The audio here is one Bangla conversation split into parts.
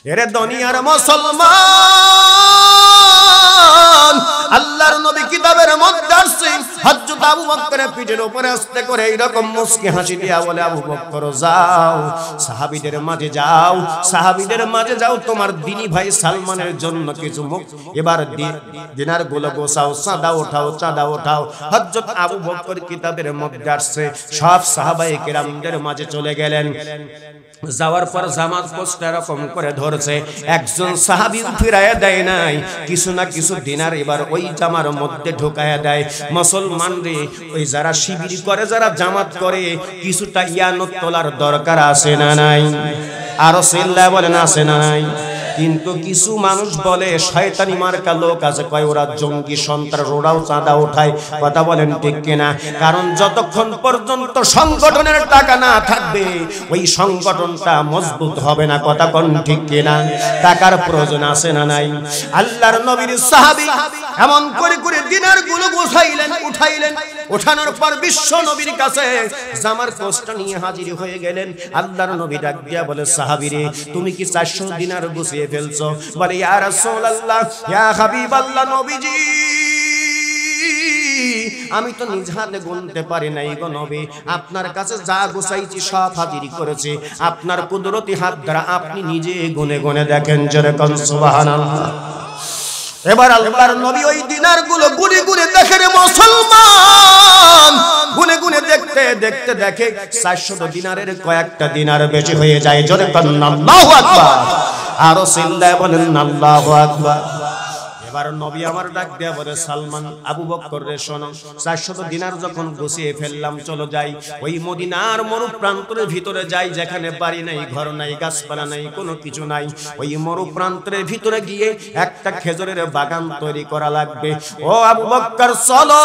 এরে দুনিয়ার মুসলমান, আল্লাহর নবী কিতাবের মধ্যে আসছে হযরত আবু বকরের পিঠের উপরে আস্তে করে এইরকম মুস্কি হাসি দিয়া বলে, আবু বকর যাও সাহাবীদের মাঝে যাও, সাহাবীদের মাঝে যাও, তোমার দিনী ভাই সালমানের জন্য কিছু মুখ এবার দিনার গুলো গোছাও, চাঁদা ওঠাও, চাঁদা ওঠাও। হযরত আবু বকর কিতাবের মধ্যে আসছে সব সাহাবায়ে কেরামদের মাঝে চলে গেলেন। যাওয়ার পর জামাত পোস্ট এরকম করে ধরছে, একজন সাহাবী ফিরাইয়া দেয় নাই, কিছু না কিছু দিনার এবার ওই জামার মধ্যে ঢোকায়া দেয়। মুসলমান রে, ওই যারা শিবির করে, যারা জামাত করে, কিছুটা ইয়ানত তোলার দরকার আছে না নাই? আরো চিল্লায় বলেন আছে না নাই? কিন্তু কিছু মানুষ বলে, শয়তানি মার্কা লোক আছে, কয় ওরা জঙ্গি সন্ত্রাস, ওরাও চাঁদা ওঠায়। কথা বলেন ঠিক কিনা? কারণ যতক্ষণ পর্যন্ত সংগঠনের টাকা না থাকবে ওই সংগঠনটা মজবুত হবে না। কথা কোন ঠিক কিনা? টাকার প্রয়োজন আছে না নাই? আল্লাহর নবীর সাহাবী এমন করে করে দিনার গুলো গোছাইলেন, উঠাইলেন। ওঠানোর পর বিশ্ব নবীর কাছে জামার কোষটা নিয়ে হাজির হয়ে গেলেন। আল্লাহর নবী ডাক দিয়া বলে, সাহাবীরে তুমি কি 400 দিনার গুছিয়ে ফেলছো? বলে, ইয়া রাসূলুল্লাহ, ইয়া হাবিবাল্লাহ, নবীজি আমি তো নিজ হাতে গুনতে পারি নাই গো নবী, আপনার কাছে যা গোছাইছি সব হাজির করেছি, আপনার কুদরতি হাত দ্বারা আপনি নিজে গুনে গুনে দেখেন। জোরে কোন সুবহানাল্লাহ। এবার আল্লাহর নবী ওই দিনার গুলো গুনে গুনে দেখে রে মুসলমান, গুনে গুনে দেখতে দেখতে দেখে 400 দিনারের কয়েকটা দিনার বেশি হয়ে যায়। জোরে কোন আল্লাহু আকবার। আরো চিল্লায় বলেন আল্লাহু আকবার। এবার নবী আমার ডাক দেয়া বলে, সালমান, আবু বকর রে শোনো, 400 দিনার যখন গুছিয়ে ফেললাম, চলো যাই ওই মদিনার মরু প্রান্তরের ভিতরে যাই, যেখানে বাড়ি নাই, ঘর নাই, গাছপালা নাই, কোনো কিছু নাই। ওই মরু প্রান্তরের ভিতরে গিয়ে একটা খেজুরের বাগান তৈরি করা লাগবে। ও আবু বকর চলো।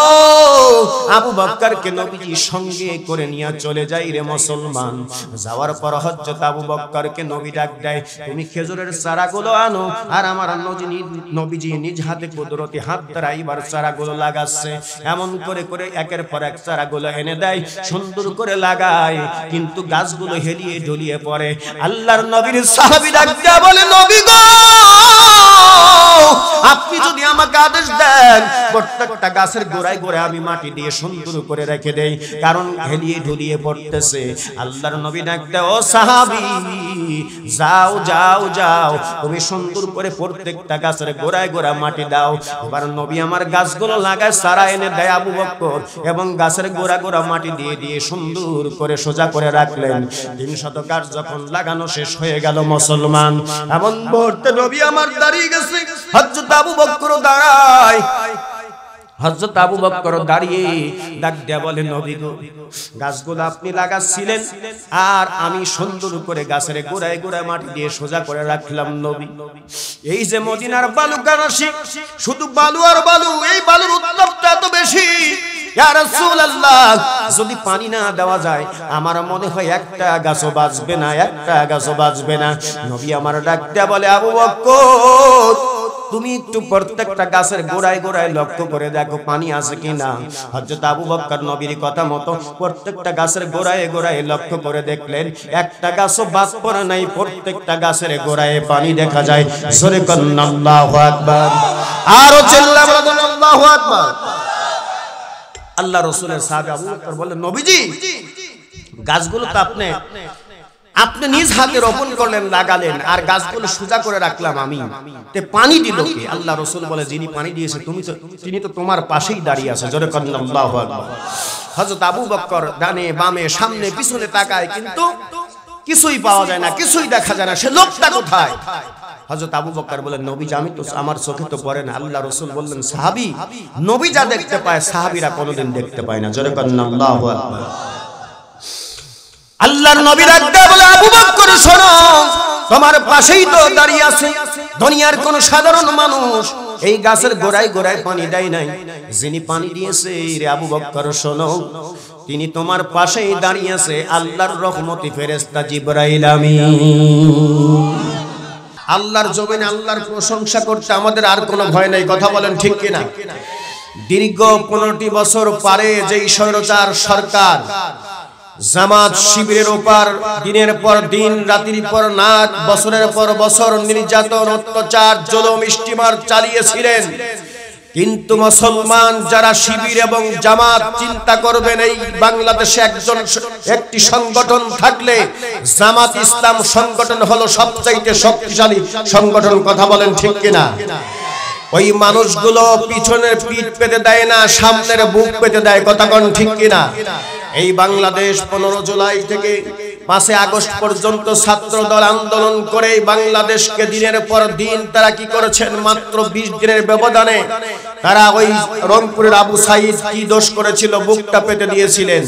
আবু বকরকে নবীজি সঙ্গে করে নিয়ে চলে যাই রে মুসলমান। যাওয়ার পর হযরত আবু বকরকে নবী ডাক দেয়, তুমি খেজুরের চারাগুলো আনো, আর আমার নবীজি নিজ হাতে কুদরতি হাত দ্বারা এবার চারাগুলো লাগাচ্ছে। এমন করে করে একের পর এক চারাগুলো এনে দেয়, সুন্দর করে লাগায়, কিন্তু গাছগুলো হেলিয়ে ঢলিয়ে পড়ে। আল্লাহর নবীর সাহাবী ডাক দিয়া বলে, নবী গো, আপনি যদি আমাকে আদেশ দেন প্রত্যেকটা গাছের গোড়ায় গোড়ায় আমি মাটি দিয়ে সুন্দর করে রেখে দেই, কারণ হেলিয়ে ঢলিয়ে পড়তেছে। আল্লাহর নবী ডাক দেয়, ও সাহাবী, যাও যাও যাও, তুমি সুন্দর করে প্রত্যেকটা গাছের গোড়ায় গোড়ায় মাটি দাও। এবার নবী আমার গাছগুলো লাগায়, চারা এনে দেয় আবু বকর, এবং গাছের গোড়া গোড়া মাটি দিয়ে দিয়ে সুন্দর করে সোজা করে রাখলেন। 300 গাছ যখন লাগানো শেষ হয়ে গেল মুসলমান, এমন মুহূর্তে নবী আমার দাঁড়িয়ে গেছে। হযরত আবু বকর দাঁড়ায়। হযরত আবু বকর দাঁড়িয়ে ডাক দেয়া বলে, নবী গো, গাছগুলো আপনি লাগাচ্ছিলেন, আর আমি সুন্দর করে গাছের গোড়ায় গোড়ায় মাটি দিয়ে সোজা করে রাখলাম। নবী, এই যে মদিনার বালুকারাশি, শুধু বালু আর বালু, এই বালুর উত্তাপটা এত বেশি, ইয়া রাসূলুল্লাহ, যদি পানি না দেওয়া যায় আমার মনে হয় একটা গাছও বাঁচবে না, একটা গাছও বাঁচবে না। নবী আমার ডাক দেয়া বলে, আবু বকর, তুমি একটু প্রত্যেকটা গাছের গোড়ায় গোড়ায় লক্ষ্য করে দেখো পানি আছে কিনা। হযরত আবু বকর নবীর কথা মতো প্রত্যেকটা গাছের গোড়ায় গোড়ায় লক্ষ্য করে দেখলেন, একটা গাছও বাদ পড়ে নাই, প্রত্যেকটা গাছের গোড়ায় পানি দেখা যায়। জোরে বলুন আল্লাহু আকবার। আরো চিল্লায়ে বলুন আল্লাহু আকবার। আল্লাহ রাসূলের সাহাবী আবু বকর বলেন, নবীজি, গাছগুলো তো আপনি নিজ হাতে রোপণ করলেন, লাগালেন, আর গাছগুলো সোজা করে রাখলাম আমি, তে পানি দিল কে? আল্লাহ রাসূল বলে, যিনি পানি দিয়েছে তিনি তো তোমার পাশেই দাঁড়িয়ে আছে। জোরে বলুন আল্লাহু আকবার। হযরত আবু বকর ডানে বামে সামনে পিছনে তাকায়, কিন্তু কিছুই পাওয়া যায় না, কিছুই দেখা যায় না, সে লোকটা কোথায়? হযরত আবু বকর বলেন, নবী, আমি তো, আমার চোখে তো পড়ে না। আল্লাহ রাসূল বললেন, সাহাবী, নবী যা দেখতে পায় সাহাবীরা কোনোদিন দেখতে পায় না। জোরে বলুন আল্লাহু আকবার। আল্লাহর নবী ডাকতে বলে, আবু বকর শোনো, তোমার পাশেই তো দাঁড়িয়ে আছে দুনিয়ার কোন সাধারণ মানুষ, এই গাছের গোড়ায় গোড়ায় পানি দেয় নাই, যিনি পানি দিয়েছে রে আবু বকর শোনো, তিনি তোমার পাশেই দাঁড়িয়ে আছে আল্লাহর রহমতি ফেরেশতা জিবরাইল আমিন। আল্লাহর জমিনে আল্লাহর প্রশংসা করতে আমাদের আর কোনো ভয় নাই। কথা বলেন ঠিক কিনা? দীর্ঘ 15টি বছর পারে যেই স্বৈরাচার সরকার জামাত শিবিরের উপর দিনের পর দিন রাতের পর রাত বছরের পর বছর নির্যাতন অত্যাচার জুলুম স্টিমার চালিয়েছিলেন। কিন্তু মুসলমান যারা শিবির এবং জামাত চিন্তা করবেন এই বাংলাদেশে একটি সংগঠন থাকলে জামাত ইসলাম সংগঠন হলো সবচাইতে শক্তিশালী সংগঠন। কথা বলেন ঠিক কিনা? ওই মানুষগুলো পিছনের পিঠ পেতে দেয় না, সামনের বুক পেতে দেয়। কথা কোন ঠিক কিনা? এই বাংলাদেশ 15 জুলাই থেকে 5 আগস্ট পর্যন্ত ছাত্র দল আন্দোলন করে বাংলাদেশকে দিনের পর দিন তারা কি করেছেন? মাত্র 20 দিনের ব্যবধানে তারা ওই রংপুরের আবু সাইদ কি দোষ করেছিল? বুকটা পেতে দিয়েছিলেন।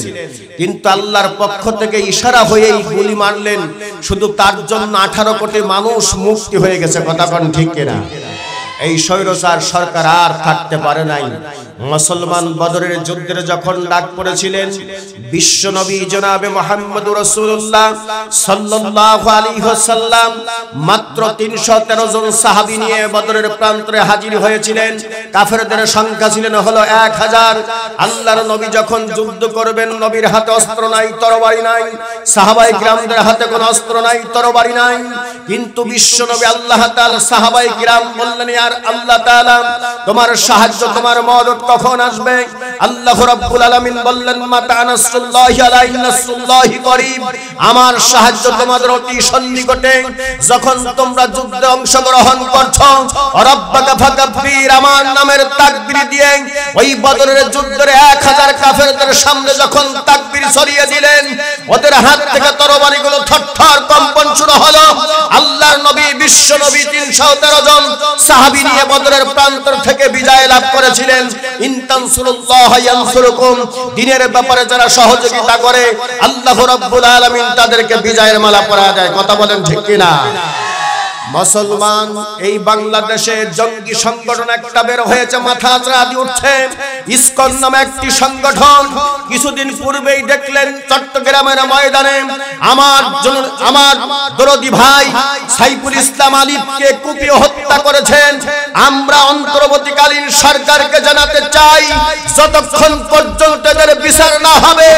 কিন্তু আল্লাহর পক্ষ থেকে ইশারা হয়েই গুলি মারলেন, শুধু তার জন্য 18 কোটি মানুষ মুক্তি হয়ে গেছে। কথা কোন ঠিক কিনা? এই স্বৈরাচার সরকার আর থাকতে পারে নাই। মুসলমান বদরের যুদ্ধের যখন ডাক পড়েছিলেন, বিশ্ব নবী জনাবে মুহাম্মদুর রাসূলুল্লাহ সাল্লাল্লাহু আলাইহি ওয়াসাল্লাম মাত্র 313 জন সাহাবী নিয়ে বদরের প্রান্তরে হাজির হয়েছিলেন। কাফেরদের সংখ্যা ছিলেন হলো 1000। আল্লাহর নবী যখন যুদ্ধ করবেন, নবীর হাতে অস্ত্র নাই, তরবারি নাই, সাহাবায়ে কিরামদের হাতে কোনো অস্ত্র নাই, তরবারি নাই। কিন্তু বিশ্ব নবী আল্লাহ তাআলা সাহাবায়ে কিরাম বললেন, ইয়া আল্লাহ তাআলা, তোমার সাহায্য, তোমার মদদ কখন আসবে? আল্লাহ রাব্বুল আলামিন বললেন, মাতা নাসরুল্লাহি আলাইহি নাসরুল্লাহি করিব, আমার সাহায্য তোমাদের অতি সন্নিকটে। যখন তোমরা যুদ্ধে অংশগ্রহণ করছো, রাব্বাকা ফাকাব্বির, আমার নামের তাকবীর দিয়ে ওই বদরের যুদ্ধের 1000 কাফেরদের সামনে যখন তাকবীর ছড়িয়ে দিলেন, ওদের হাত থেকে তরবারিগুলো থরথর কম্পন শুরু হলো। আল্লাহর নবী বিশ্ব নবী 313 জন সাহাবী নিয়ে বদরের প্রান্তর থেকে বিজয় লাভ করেছিলেন। ইনতানসুরুল্লাহ ইয়ানসুরুকুম, দিনের ব্যাপারে যারা সহযোগিতা করে আল্লাহ রাব্বুল আলামিন তাদেরকে বিজয়ের মালা পরায় দেয়। কথা বলেন ঠিক কিনা? মুসলমান এই বাংলাদেশে জঙ্গি সংগঠন একটা বের হয়েছে, মাথা আঁচড়া দিয়ে উঠছে। ইসকন নামে একটি সংগঠন কিছুদিন পূর্বেই দেখলেন চট্টগ্রামের ময়দানে আমার দরদি ভাই সাইফুল ইসলাম আলিফকে কুপিয়ে হত্যা করেছেন। আমরা অন্তর্বর্তীকালীন সরকারকে জানাতে চাই, যতক্ষণ পর্যন্ত এদের বিচার না হবে,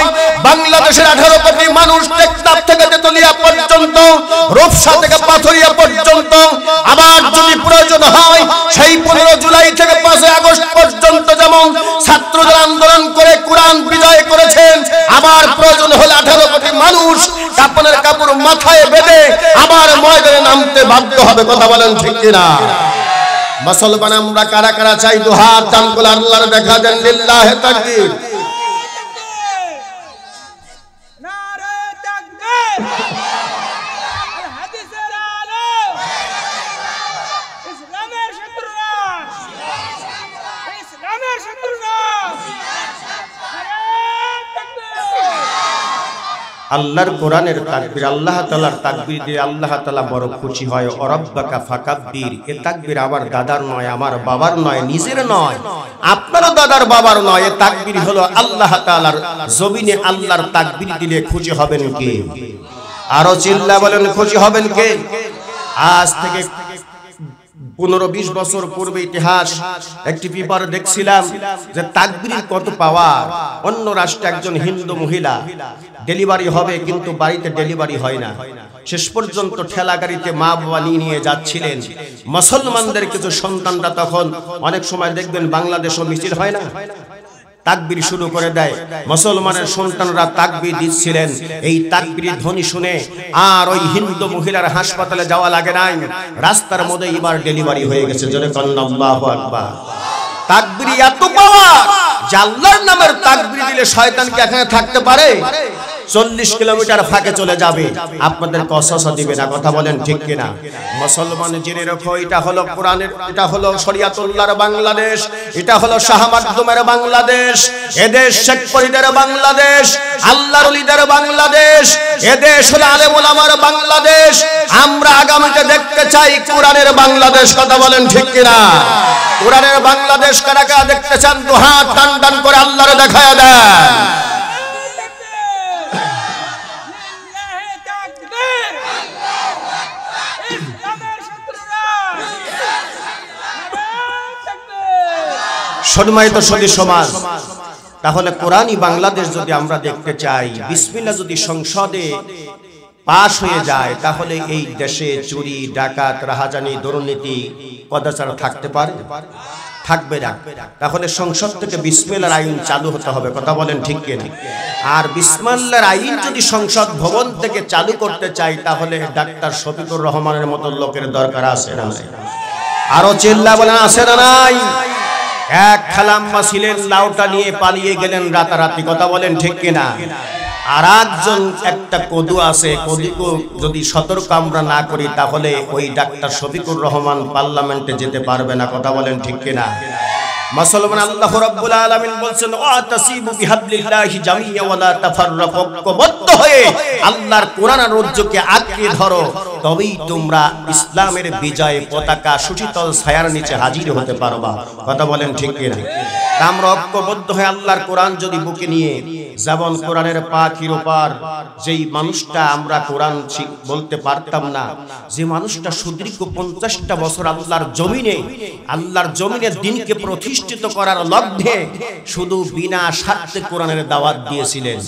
বাংলাদেশের 18 কোটি মানুষ টেকনাফ থেকে তেতুলিয়া পর্যন্ত, রূপসা থেকে পাথরিয়া পর্যন্ত, আবার যদি প্রয়োজন হয় সেই 15 জুলাই থেকে 5 আগস্ট পর্যন্ত যেমন ছাত্রদের আন্দোলন করে কোরআন বিজয় করেছেন, আবার প্রয়োজন হলে 18 কোটি মানুষ কাপনের কাপড় মাথায় বেঁধে আবার ময়দানে নামতে বাধ্য হবে। কথা বলেন ঠিক কিনা? মুসলমান আমরা কারা কারা চাই? দুহাত টান করে আল্লাহর দেখা দেন। লিল্লাহি তাকবীর। আল্লাহর কোরআনের তাকবীর, আল্লাহ তাআলার তাকবীর দিয়ে আল্লাহ তাআলা বড় খুশি হয়। রাব্বাকা ফাকাব্বির, এ তাকবীর আমার দাদার নয়, আমার বাবার নয়, নিজের নয়, আপনারও দাদার বাবার নয়। এ তাকবীর হলো আল্লাহ তাআলার জমিনে। আল্লাহর তাকবীর দিলে খুশি হবেন কে? আরো চিল্লা বলেন, খুশি হবেন কে? আজ থেকে 15-20 বছর পূর্বে ইতিহাস একটি পেপার দেখছিলাম যে তাকবীরের কত পাওয়ার। অন্য রাষ্ট্রে একজন হিন্দু মহিলা ডেলিভারি হবে, কিন্তু বাড়িতে ডেলিভারি হয় না। শেষ পর্যন্ত ঠেলা গাড়িতে মা বাবা নিয়ে যাচ্ছিলেন। মুসলমানদের কিছু সন্তানরা তখন অনেক সময় দেখবেন বাংলাদেশও মিছিল হয় না, তাকবীর শুরু করে দেয়। মুসলমানের সন্তানরা তাকবীর দিচ্ছিলেন। এই তাকবীরের ধ্বনি শুনে আর ওই হিন্দু মহিলার হাসপাতালে যাওয়া লাগে নাই, রাস্তার মধ্যে এবার ডেলিভারি হয়ে গেছে। জোরে বলেন আল্লাহু আকবার। তাকবীর এত পাওয়ার যে আল্লাহর নামের তাকবীর দিলে শয়তান কি এখানে থাকতে পারে? 40 কিলোমিটার ফাঁকে চলে যাবে, আপনাদের কসসা দিবে না। কথা বলেন ঠিক কিনা? মুসলমান জেনে রাখো, এটা হলো কোরআনের, এটা হলো শরিয়াতুল্লাহর বাংলাদেশ, এটা হলো শাহ মাকদুমের বাংলাদেশ, এদেশ শেখ ফরিদের বাংলাদেশ, আল্লাহর ওলিদের বাংলাদেশ, এদেশ হলো আলেম ওলামার বাংলাদেশ। আমরা আগামীতে দেখতে চাই কোরআনের বাংলাদেশ। কথা বলেন ঠিক কিনা? কোরআনের বাংলাদেশ কারা কারা দেখতে চান? দুহাত টান টান করে আল্লাহরে দেখায়া দেন। সম্মানিত সুধী সমাজ, তাহলে কোরআনই বাংলাদেশ যদি আমরা দেখতে চাই, বিসমিল্লাহ যদি সংসদে পাশ হয়ে যায়, তাহলে এই দেশে চুরি, ডাকাত, রাহাজানি, দুর্নীতি, কদাচার থাকতে পারে? থাকবে না। তাহলে সংসদ থেকে বিসমিল্লাহর আইন চালু হতে হবে, কথা বলেন ঠিক কিনা? আর বিসমিল্লাহর আইন যদি সংসদ ভবন থেকে চালু করতে চাই, তাহলে ডাক্তার শফিকুর রহমানের মতো লোকের দরকার আছে না? আরো চিল্লা বলেন, আছে না নাই? এক খালাম্মা ছিলেন, লাউটা নিয়ে পালিয়ে গেলেন রাতারাতি, কথা বলেন ঠিক কিনা? আর একজন একটা কদু আছে, কদুকে যদি সতর্ক আমরা না করি, তাহলে ওই ডাক্তার শফিকুর রহমান পার্লামেন্টে যেতে পারবে না, কথা বলেন ঠিক কিনা? মুসলমান, আল্লাহ রাব্বুল আলামিন বলছেন, ওয়াতাসিবু বিহাবলিল্লাহি জামিয়া ওয়া লা তাফাররাকু, ঐক্যবদ্ধ হয়ে আল্লাহর কোরআনের রজ্জুকে আঁকড়ে ধরো, তবেই তোমরা ইসলামের বিজয় পতাকা সুশীতল ছায়ার নিচে হাজির হতে পারবা, কথা বলেন ঠিক কিনা? আমরা ঐক্যবদ্ধ হয়ে আল্লাহর কোরআন যদি বুকে নিয়ে, যেমন কোরআনের পাখির ওপার যেই মানুষটা আমরা কোরআন বলতে পারতাম না, যে মানুষটা সুদীর্ঘ 50টা বছর আল্লাহর জমিনে দিনকে প্রতিষ্ঠিত করার লক্ষ্যে শুধু বিনা স্বার্থে কোরআনের দাওয়াত দিয়েছিলেন,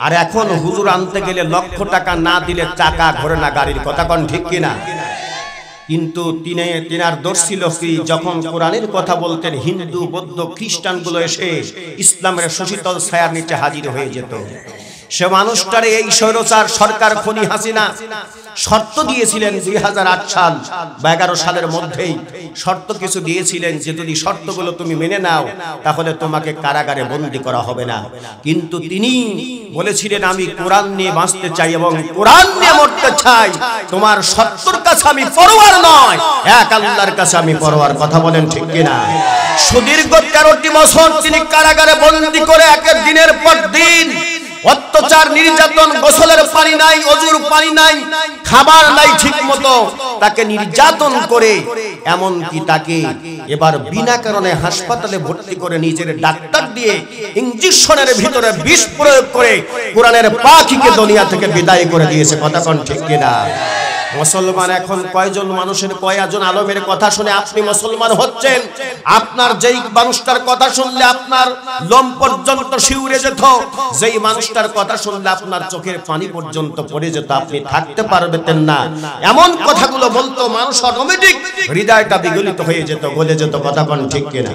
আর এখন হুজুর আনতে গেলে লক্ষ টাকা না দিলে চাকা ঘোরে না গাড়ির, কথা কোন ঠিক কিনা? কিন্তু তিনার দোষ ছিল কি, যখন কোরআনের কথা বলতেন, হিন্দু, বৌদ্ধ, খ্রিস্টানগুলো এসে ইসলামের সুশীতল ছায়ার নিচে হাজির হয়ে যেত। সে মানুষটারে এই স্বৈরাচার সরকার খনি হাসিনা শর্ত দিয়েছিলেন 2008 সাল বা 11 সালের মধ্যেই শর্ত কিছু দিয়েছিলেন যে যদি শর্তগুলো তুমি মেনে নাও, তাহলে তোমাকে কারাগারে বন্দী করা হবে না। কিন্তু তিনি বলেছিলেন, আমি কোরআন নিয়ে বাঁচতে চাই এবং কোরআন নিয়ে মরতে চাই, তোমার শর্তের কাছে আমি পরোয়ার নয়, এক আল্লাহর কাছে আমি পরোয়ার, কথা বলেন ঠিক কিনা? সুদীর্ঘ 13টি বছর তিনি কারাগারে বন্দী করে একের দিনের পর দিন অত্যাচার, নির্যাতন, গোসলের পানি নাই, অজুর পানি নাই, খাবার নাই ঠিক মতো, তাকে নির্যাতন করে এমনকি তাকে এবার বিনা কারণে হাসপাতালে ভর্তি করে নিজের ডাক্তার দিয়ে ইনজেকশনের ভিতরে বিষ প্রয়োগ করে কোরআনের পাখিকে দুনিয়া থেকে বিদায় করে দিয়েছে, কথা কোন ঠিক কিনা? মুসলমান, এখন কয়জন মানুষের, কয়জন আলমের কথা শুনে আপনি মুসলমান হচ্ছেন? আপনার যেই মানুষটার কথা শুনলে আপনার লোম পর্যন্ত শিউরে যেত, যেই মানুষটার কথা শুনলে আপনার চোখের পানি পর্যন্ত পড়ে যেত, আপনি থাকতে পারবেন না, এমন কথাগুলো বলতো, মানুষ অটোমেটিক হৃদয়টা বিগলিত হয়ে যেত, গলে যেত, কথা কোন ঠিক কিনা?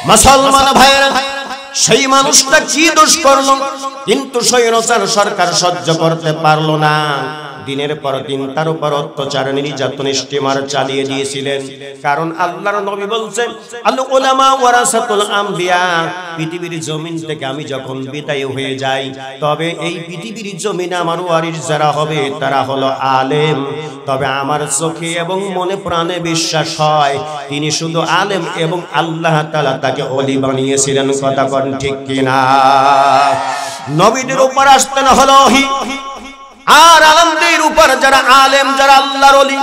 মুসলমান ভাইরা, সেই মানুষটা কি দোষ করলো? কিন্তু স্বৈরাচার সরকার সহ্য করতে পারলো না। দিনের পর দিন তার উপর অত্যাচার, নির্যাতন, স্টিমার চালিয়ে দিয়েছিলেন। কারণ আল্লাহর নবী বলছেন, আল উলামা ওয়ারাসাতুল আম্বিয়া, পৃথিবীর জমিন থেকে আমি যখন বিদায় হয়ে যাই, তবে এই পৃথিবীর জমিনে আমার ওয়ারিস যারা হবে তারা হলো আলেম। তবে আমার চোখে এবং মনে প্রাণে বিশ্বাস হয় তিনি শুধু আলেম এবং আল্লাহ তাআলা তাকে ওলি বানিয়েছিলেন, কথা কোন ঠিক কিনা? নবীদের উপর আসতেন হলো ওহী, আর আলেমদের উপর যারা আলেম, যারা আল্লাহর ওলি,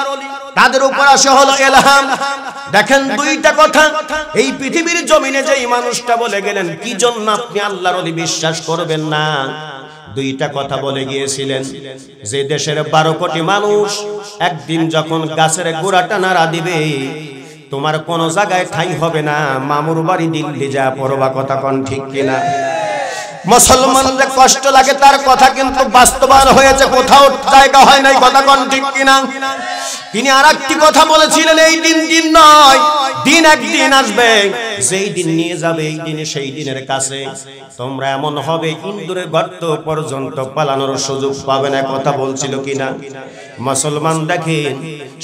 তাদের উপর আসে হলো ইলহাম। দেখেন দুইটা কথা এই পৃথিবীর জমিনে যেই মানুষটা বলে গেলেন, কি জন্য আপনি আল্লাহর ওলি বিশ্বাস করবেন না? দুইটা কথা বলে গিয়েছিলেন যে দেশের 12 কোটি মানুষ একদিন যখন গাছের গোড়াটা নাড়া দিবে, তোমার কোন জায়গায় ঠাঁই হবে না, মামুর বাড়ি দিল্লি যা পড়বা, কথা কোন ঠিক কিনা? মুসলমানদের কষ্ট লাগে তার কথা, কিন্তু বাস্তবায়ন হয়েছে, কোথাও জায়গা হয় নাই, কথা কোন ঠিক কিনা? তিনি আরেকটি কথা বলেছিলেন, এই দিন নয়, দিন একদিন আসবে, যেই দিন নিয়ে যাবে এই দিনে সেই দিনের কাছে তোমরা এমন হবে ইন্দুরের গর্ত পর্যন্ত পালানোর সুযোগ পাবে না, কথা বলছিল কিনা? মুসলমান দেখেন,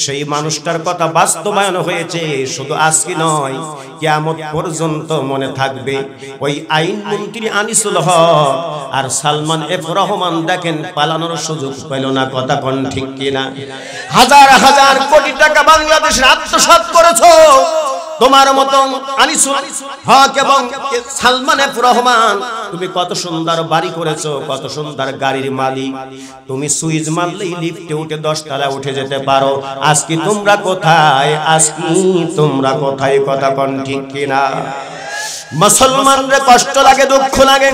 সেই মানুষটার কথা বাস্তবায়ন হয়েছে, শুধু আজকে নয়, কিয়ামত পর্যন্ত মনে থাকবে। ওই আইন মন্ত্রী আনিসুল হক আর সালমান এফ রহমান দেখেন পালানোর সুযোগ পেল না, কথা কোন ঠিক কিনা? হাজার হাজার কোটি টাকা বাংলাদেশের আত্মসাৎ করেছো, তোমার মত আনিসুল হক এবং সালমান এফ রহমান, তুমি কত সুন্দর বাড়ি করেছো, কত সুন্দর গাড়ির মালিক, তুমি সুইচ মারলেই লিফটে উঠে 10 তলা উঠে যেতে পারো। আজকে তোমরা কোথায়? আজকে তোমরা কোথায়? কথা কোন ঠিক কিনা? মুসলমানদের কষ্ট লাগে, দুঃখ লাগে।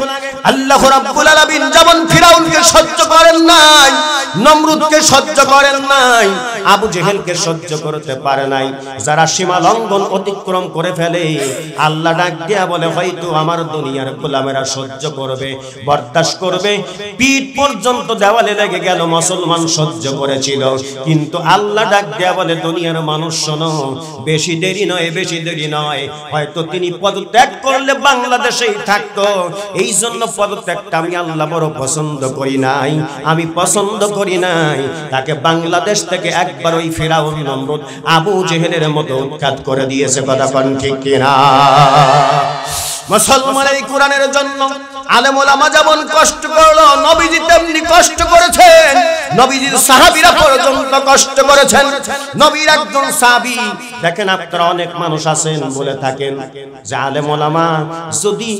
আল্লাহ রাব্বুল আলামিন যেমন ফিরাউনকে সহ্য করেন নাই, নমরুদকে সহ্য করেন নাই, আবু জেহেলকে সহ্য করতে পারে নাই, যারা সীমা লঙ্ঘন অতিক্রম করে ফেলে আল্লাহ ডাক দিয়া বলে হয়তো আমার দুনিয়ার গোলামেরা সহ্য করবে, বরদাশত করবে। পিঠ পর্যন্ত দেওয়ালে লেগে গেল, মুসলমান সহ্য করেছিল, কিন্তু আল্লাহ ডাক দিয়া বলে দুনিয়ার মানুষ শোনো, বেশি দেরি নয়, বেশি দেরি নয়, হয়তো তিনি পদত্যাগ করলে বাংলাদেশেই থাকতো। এই জন্য পদত্যাগটা আমি আল্লাহ বড় পছন্দ করি নাই, আমি পছন্দ করি নাই তাকে বাংলাদেশ থেকে একবার ওই ফিরাউন নমরুদ আবু জেহেলের মতো উৎখাত করে দিয়েছে। কথা কোন ঠিক কিনা? মুসলমান এই কোরআনের জন্য আলেম ওলামা যেমন কষ্ট করলো, নবীজি তেমনি কষ্ট করেছেন, নবীজির সাহাবীরা পর্যন্ত কষ্ট করেছেন। নবীর একজন সাহাবী, দেখেন আপনারা অনেক মানুষ আছেন বলে থাকেন যে আলেম ওলামা যদি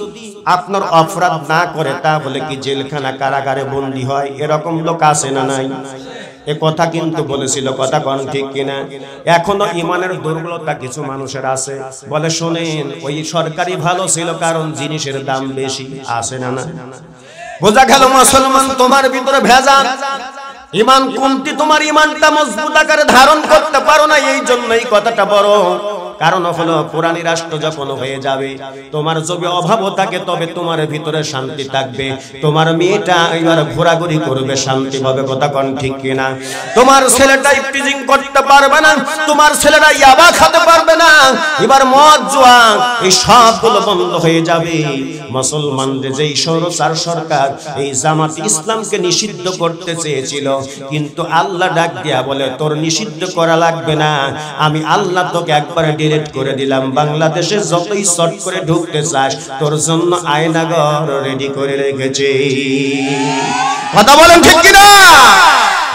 আপনার অপরাধ না করে তাহলে কি জেলখানা কারাগারে বন্দী হয়, এরকম লোক আছে না নাই? এ কথা কিন্তু বলেছিল, কথা কোন ঠিক কিনা? এখনো ইমানের দুর্বলতা কিছু মানুষের আছে, বলে শোনেন ওই সরকারি ভালো ছিল কারণ জিনিসের দাম বেশি, আছে না না? বোঝা গেল মুসলমান তোমার ভিতরে ভেজাল, ইমান কমতি, তোমার ইমানটা মজবুত আকারে ধারণ করতে পারো না, এই জন্য এই কথাটা বড়। কারণ হলো পুরানি রাষ্ট্র যখন হয়ে যাবে, তোমার যদি অভাবও থাকে তবে তোমার ভিতরে শান্তি থাকবে, তোমার মেয়েটা এবার ঘোরাঘুরি করবে শান্তি পাবে। কথা কোন ঠিক কিনা? তোমার ছেলেটা ইফটিজিং করতে পারবে না, তোমার ছেলেটা ইয়াবা খেতে পারবে না, এবার মদ জুয়া এই সবগুলো বন্ধ হয়ে যাবে। মুসলমানদের যেই সরকার সরকার এই জামাত ইসলামকে নিষিদ্ধ করতে চেয়েছিল, কিন্তু আল্লাহ ডাক দিয়া বলে তোর নিষিদ্ধ করা লাগবে না, আমি আল্লাহ তোকে একবারে ডিলিট করে দিলাম, বাংলাদেশে যতই শর্ট করে ঢুকতে চাস তোর জন্য আয়নাঘর রেডি করে রেখেছে। কথা বলেন ঠিক কিনা?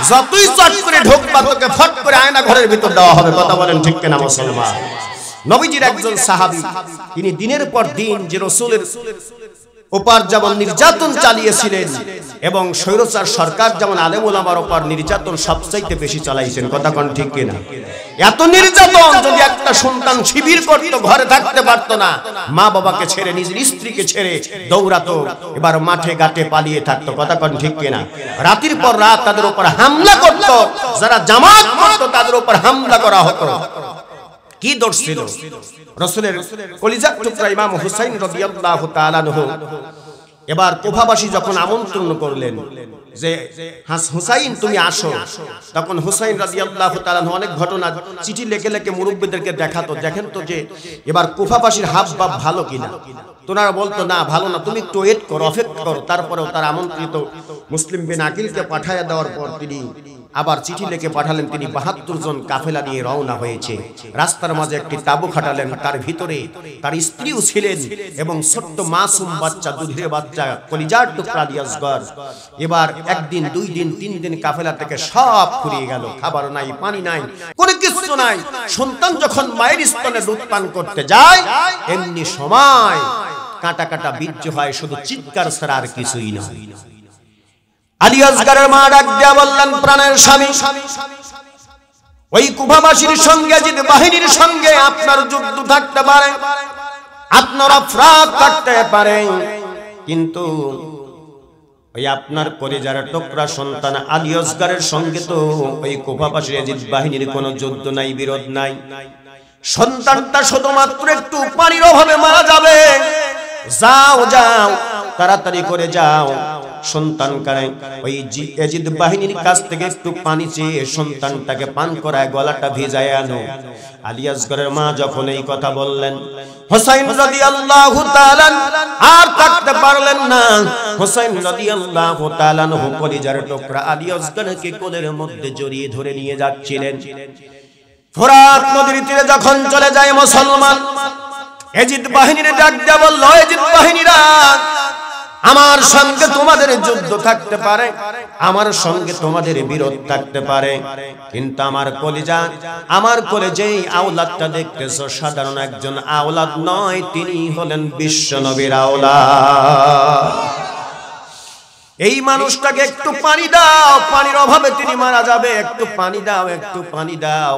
যতই শর্ট করে ঢুকবা তোকে ফট করে আয়নাঘরের ভিতর দেওয়া হবে। কথা বলেন ঠিক কিনা মুসলমান? নবীজির একজন সাহাবী, তিনি দিনের পর দিন যে রাসূলের উপর যেমন নির্যাতন চালিয়েছিলেন এবং স্বৈরাচার সরকার যেমন আলেম ওলামার উপর নির্যাতন সবচাইতে বেশি চালাইছেন। কথা কোন ঠিক কিনা? এত নির্যাতন, যদি একটা সন্তান শিবির করতো ঘরে থাকতে পারতো না, মা বাবাকে ছেড়ে নিজের স্ত্রীকে ছেড়ে দৌড়াতো, এবার মাঠে ঘাটে পালিয়ে থাকতো। কথা কোন ঠিক কিনা? রাতের পর রাত তাদের উপর হামলা করতো, যারা জামাত করতো তাদের উপর হামলা করা হতো। কি দোষ ছিল? রাসূলের কলিজার টুকরা ইমাম হুসাইন রাদিয়াল্লাহু তাআলা আনহু এবার কুফাবাসী যখন আমন্ত্রণ করলেন যে হুসাইন তুমি আসো, তখন হুসাইন রাদিয়াল্লাহু তাআলা অনেক ঘটনা চিঠি লিখে লিখে মুরব্বিদেরকে দেখাতো, দেখেন তো যে এবার কুফাবাসীর হাব ভাব ভালো কিনা। তোনারা বলতো না ভালো না, তুমি একটু ওয়েট করো, অপেক্ষা করো। তারপরেও তার আমন্ত্রিত মুসলিম বিন আকিলকে পাঠাইয়া দেওয়ার পর তিনি আবার চিঠি লিখে পাঠালেন, তিনি ৭২ জন কাফেলা নিয়ে রওনা হয়েছে। রাস্তার মাঝে একটি তাঁবু খাটালেন, তার ভিতরে তার স্ত্রীও ছিলেন এবং ছোট্ট মাসুম বাচ্চা, দুধের বাচ্চা, কলিজার টুকরা আসগর। এবার একদিন, 2 দিন, 3 দিন কাফেলা থেকে সব ফুরিয়ে গেল, খাবার নাই, পানি নাই, কোনো কিছু নাই। সন্তান যখন মায়ের স্তনে দুধ পান করতে যায়, এমনি সময় কাটা কাটা বীর্য হয়, শুধু চিৎকার ছাড়া আর কিছুই না। আলী আসগরের মা ডাক দিয়া বললেন, প্রাণের স্বামী, ওই কুফাবাসীর সঙ্গে, জিদ বাহিনীর সঙ্গে আপনার যুদ্ধ থাকতে পারে, আপনার অপরাধ থাকতে পারে, কিন্তু ওই আপনার কলিজার টুকরা সন্তান আলী আসগরের সঙ্গে তো ওই কুফাবাসীর জিদ বাহিনীর কোনো যুদ্ধ নাই, বিরোধ নাই। সন্তানটা শুধুমাত্র একটু পানির অভাবে মারা যাবে, যাও যাও তাড়াতাড়ি করে যাও। সন্তান কারে ওই ইয়াজিদ বাহিনীর কাছ থেকে একটু পানি চেয়ে সন্তানটাকে পান করায় গলাটা ভিজায় আনো। আলী আসগরের মা যখন এই কথা বললেন, হুসাইন রাদিয়াল্লাহু তাআলা আর থাকতে পারলেন না। হুসাইন রাদিয়াল্লাহু তাআলা কলিজার টুকরা আলী আসগরকে কোলের মধ্যে জড়িয়ে ধরে নিয়ে যাচ্ছিলেন। ফোরাত নদীর তীরে যখন চলে যায় মুসলমান, ইয়াজিদ বাহিনীর ডাক দেয়া বলল, ইয়াজিদ বাহিনীরা, আমার সঙ্গে তোমাদের যুদ্ধ থাকতে পারে, আমার সঙ্গে তোমাদের বিরোধ থাকতে পারে, কিন্তু আমার কলিজা, আমার কোলে যেই আওলাদটা দেখতেছো সাধারণ একজন আওলাদ নয়, তিনি হলেন বিশ্ব নবীর আওলাদ। এই মানুষটাকে একটু পানি দাও, পানির অভাবে তিনি মারা যাবে, একটু পানি দাও, একটু পানি দাও।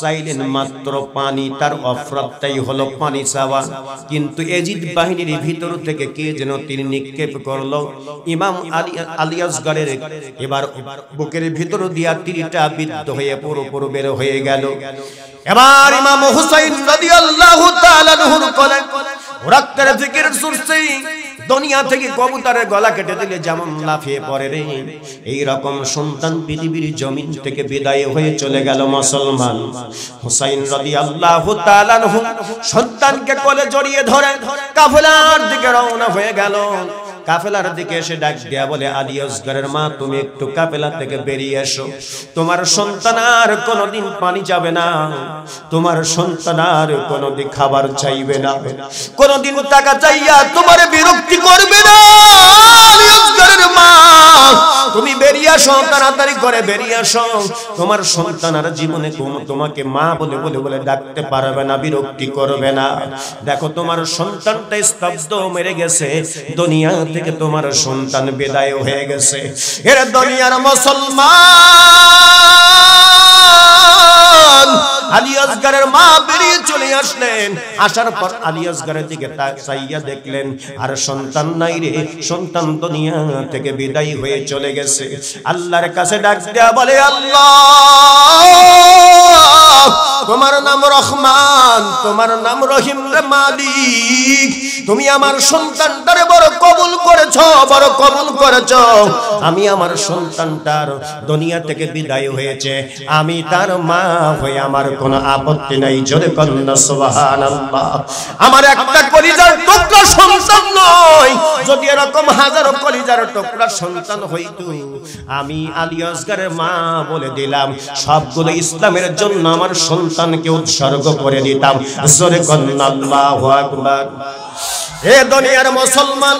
চাইলেন মাত্র পানি, তার অপরাধটাই হলো পানি চাওয়া। কিন্তু এজিদ বাহিনীর ভিতর থেকে কে যেন তিনি নিক্ষেপ করলো ইমাম আলী আসগরের এবার বুকের ভিতর দিয়া তীরটা বিদ্ধ হয়ে পুরো বের হয়ে গেল। এবার ইমাম হুসাইন রাদিয়াল্লাহু তাআলা আনহুর কোলে রক্তের ফিকির ছুটছে। দুনিয়া থেকে কবুতরের গলা কেটে দিলে যেমন লাফিয়ে পড়ে রে, এই রকম সন্তান পৃথিবীর জমিন থেকে বিদায় হয়ে চলে গেল মুসলমান। হুসাইন রাদিয়াল্লাহু তাআলা আনহু সন্তানকে কোলে জড়িয়ে ধরে কাফেলার দিকে রওনা হয়ে গেল। কাফেলার দিকে এসে ডাক দেয়া বলে, আলী আসগরের মা, তুমি একটু কাফেলা থেকে বেরিয়ে এসো। তোমার সন্তান আর কোনোদিন পানি যাবে না, তোমার সন্তান আর কোনোদিন খাবার চাইবে না, কোনোদিন টাকা চাইয়া তোমার বিরক্তি করবে না। আলী আসগরের মা, তুমি বেরিয়ে আসো, তাড়াতাড়ি করে বেরিয়ে আসো। তোমার সন্তান আর জীবনে তোমাকে মা বলে বলে বলে ডাকতে পারবে না, বিরক্তি করবে না। দেখো তোমার সন্তানটা স্তব্ধ মেরে গেছে, দুনিয়া থেকে তোমার সন্তান বিদায় হয়ে গেছে। এর দুনিয়ার মুসলমান, আলী আসগরের মা বেরিয়ে চলে আসলেন। আসার পর আলী আসগরের দিকে তাকাইয়া দেখলেন আর সন্তান নাই রে, সন্তান দুনিয়া থেকে বিদায় হয়ে চলে গেছে। আল্লাহর কাছে ডাক দেয়া বলে, আল্লাহ, তোমার নাম রহমান, তোমার নাম রহিম রে মালিক, তুমি আমার সন্তানটারে বড় কবুল করেছো, বড় কবুল করেছো। আমি আমার সন্তানটার দুনিয়া থেকে বিদায় হয়েছে, আমি তার মা হয়ে আমার কোনো আপত্তি নাই। জোরে কন্না সুবহানাল্লাহ। আমার একটা কলিজার টুকরা সন্তান নয়, যদি এরকম হাজারো কলিজার টুকরা সন্তান হইতো, আমি আলী আসগরের মা বলে দিলাম, সবগুলো ইসলামের জন্য আমার সন্তানকে উৎসর্গ করে দিতাম। জোরে কন্না আল্লাহু আকবার। এ দুনিয়ার মুসলমান,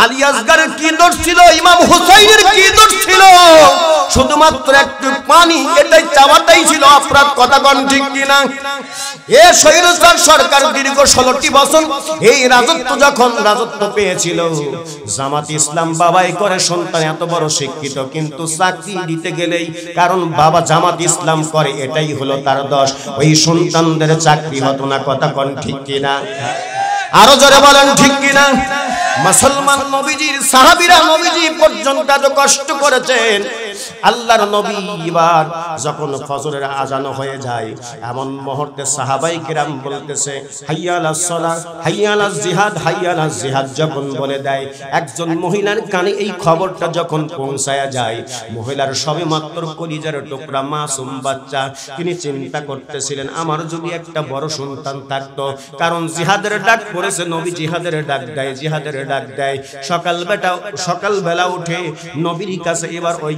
আলী আসগরের কি দোষ ছিল, ইমাম হুসাইনের কি দোষ ছিল? শুধুমাত্র একটু পানি, এটাই চাওয়াটাই ছিল অপরাধ। কথা কোন ঠিক কিনা? এ স্বৈরাচার সরকার দীর্ঘ 16টি বছর এই রাজত্ব পেয়েছিল। জামাত ইসলাম বাবাই করে সন্তান এত বড় শিক্ষিত, কিন্তু চাকরি দিতে গেলেই, কারণ বাবা জামাত ইসলাম করে, এটাই হলো তার দোষ। ওই সন্তানদের চাকরি হতো না। কথা কোন ঠিক কিনা? আরো জোরে বলেন ঠিক কিনা? মুসলমান নবীজির সাহাবীরা নবীজি পর্যন্ত এত কষ্ট করেছেন। আল্লাহর নবী এবার যখন ফজরের আজান হয়ে যায়, এমন মুহূর্তে সাহাবায়ে কেরাম বলতেছে, হাইয়া আলাস সালাহ, হাইয়া আলাস জিহাদ, হাইয়া আলাস জিহাদ যখন বলে দেয়, একজন মহিলার কানে এই খবরটা যখন পৌঁছায়া যায়, মহিলার সবেমাত্র কলিজার টুকরা মাসুম বাচ্চা, তিনি চিন্তা করতেছিলেন, আমার যদি একটা বড় সন্তান থাকতো। কারণ জিহাদের ডাক পড়েছে, নবী জিহাদের ডাক দেয়, জিহাদের ডাক দেয়। সকালবেলা উঠে নবীর কাছে এবার ওই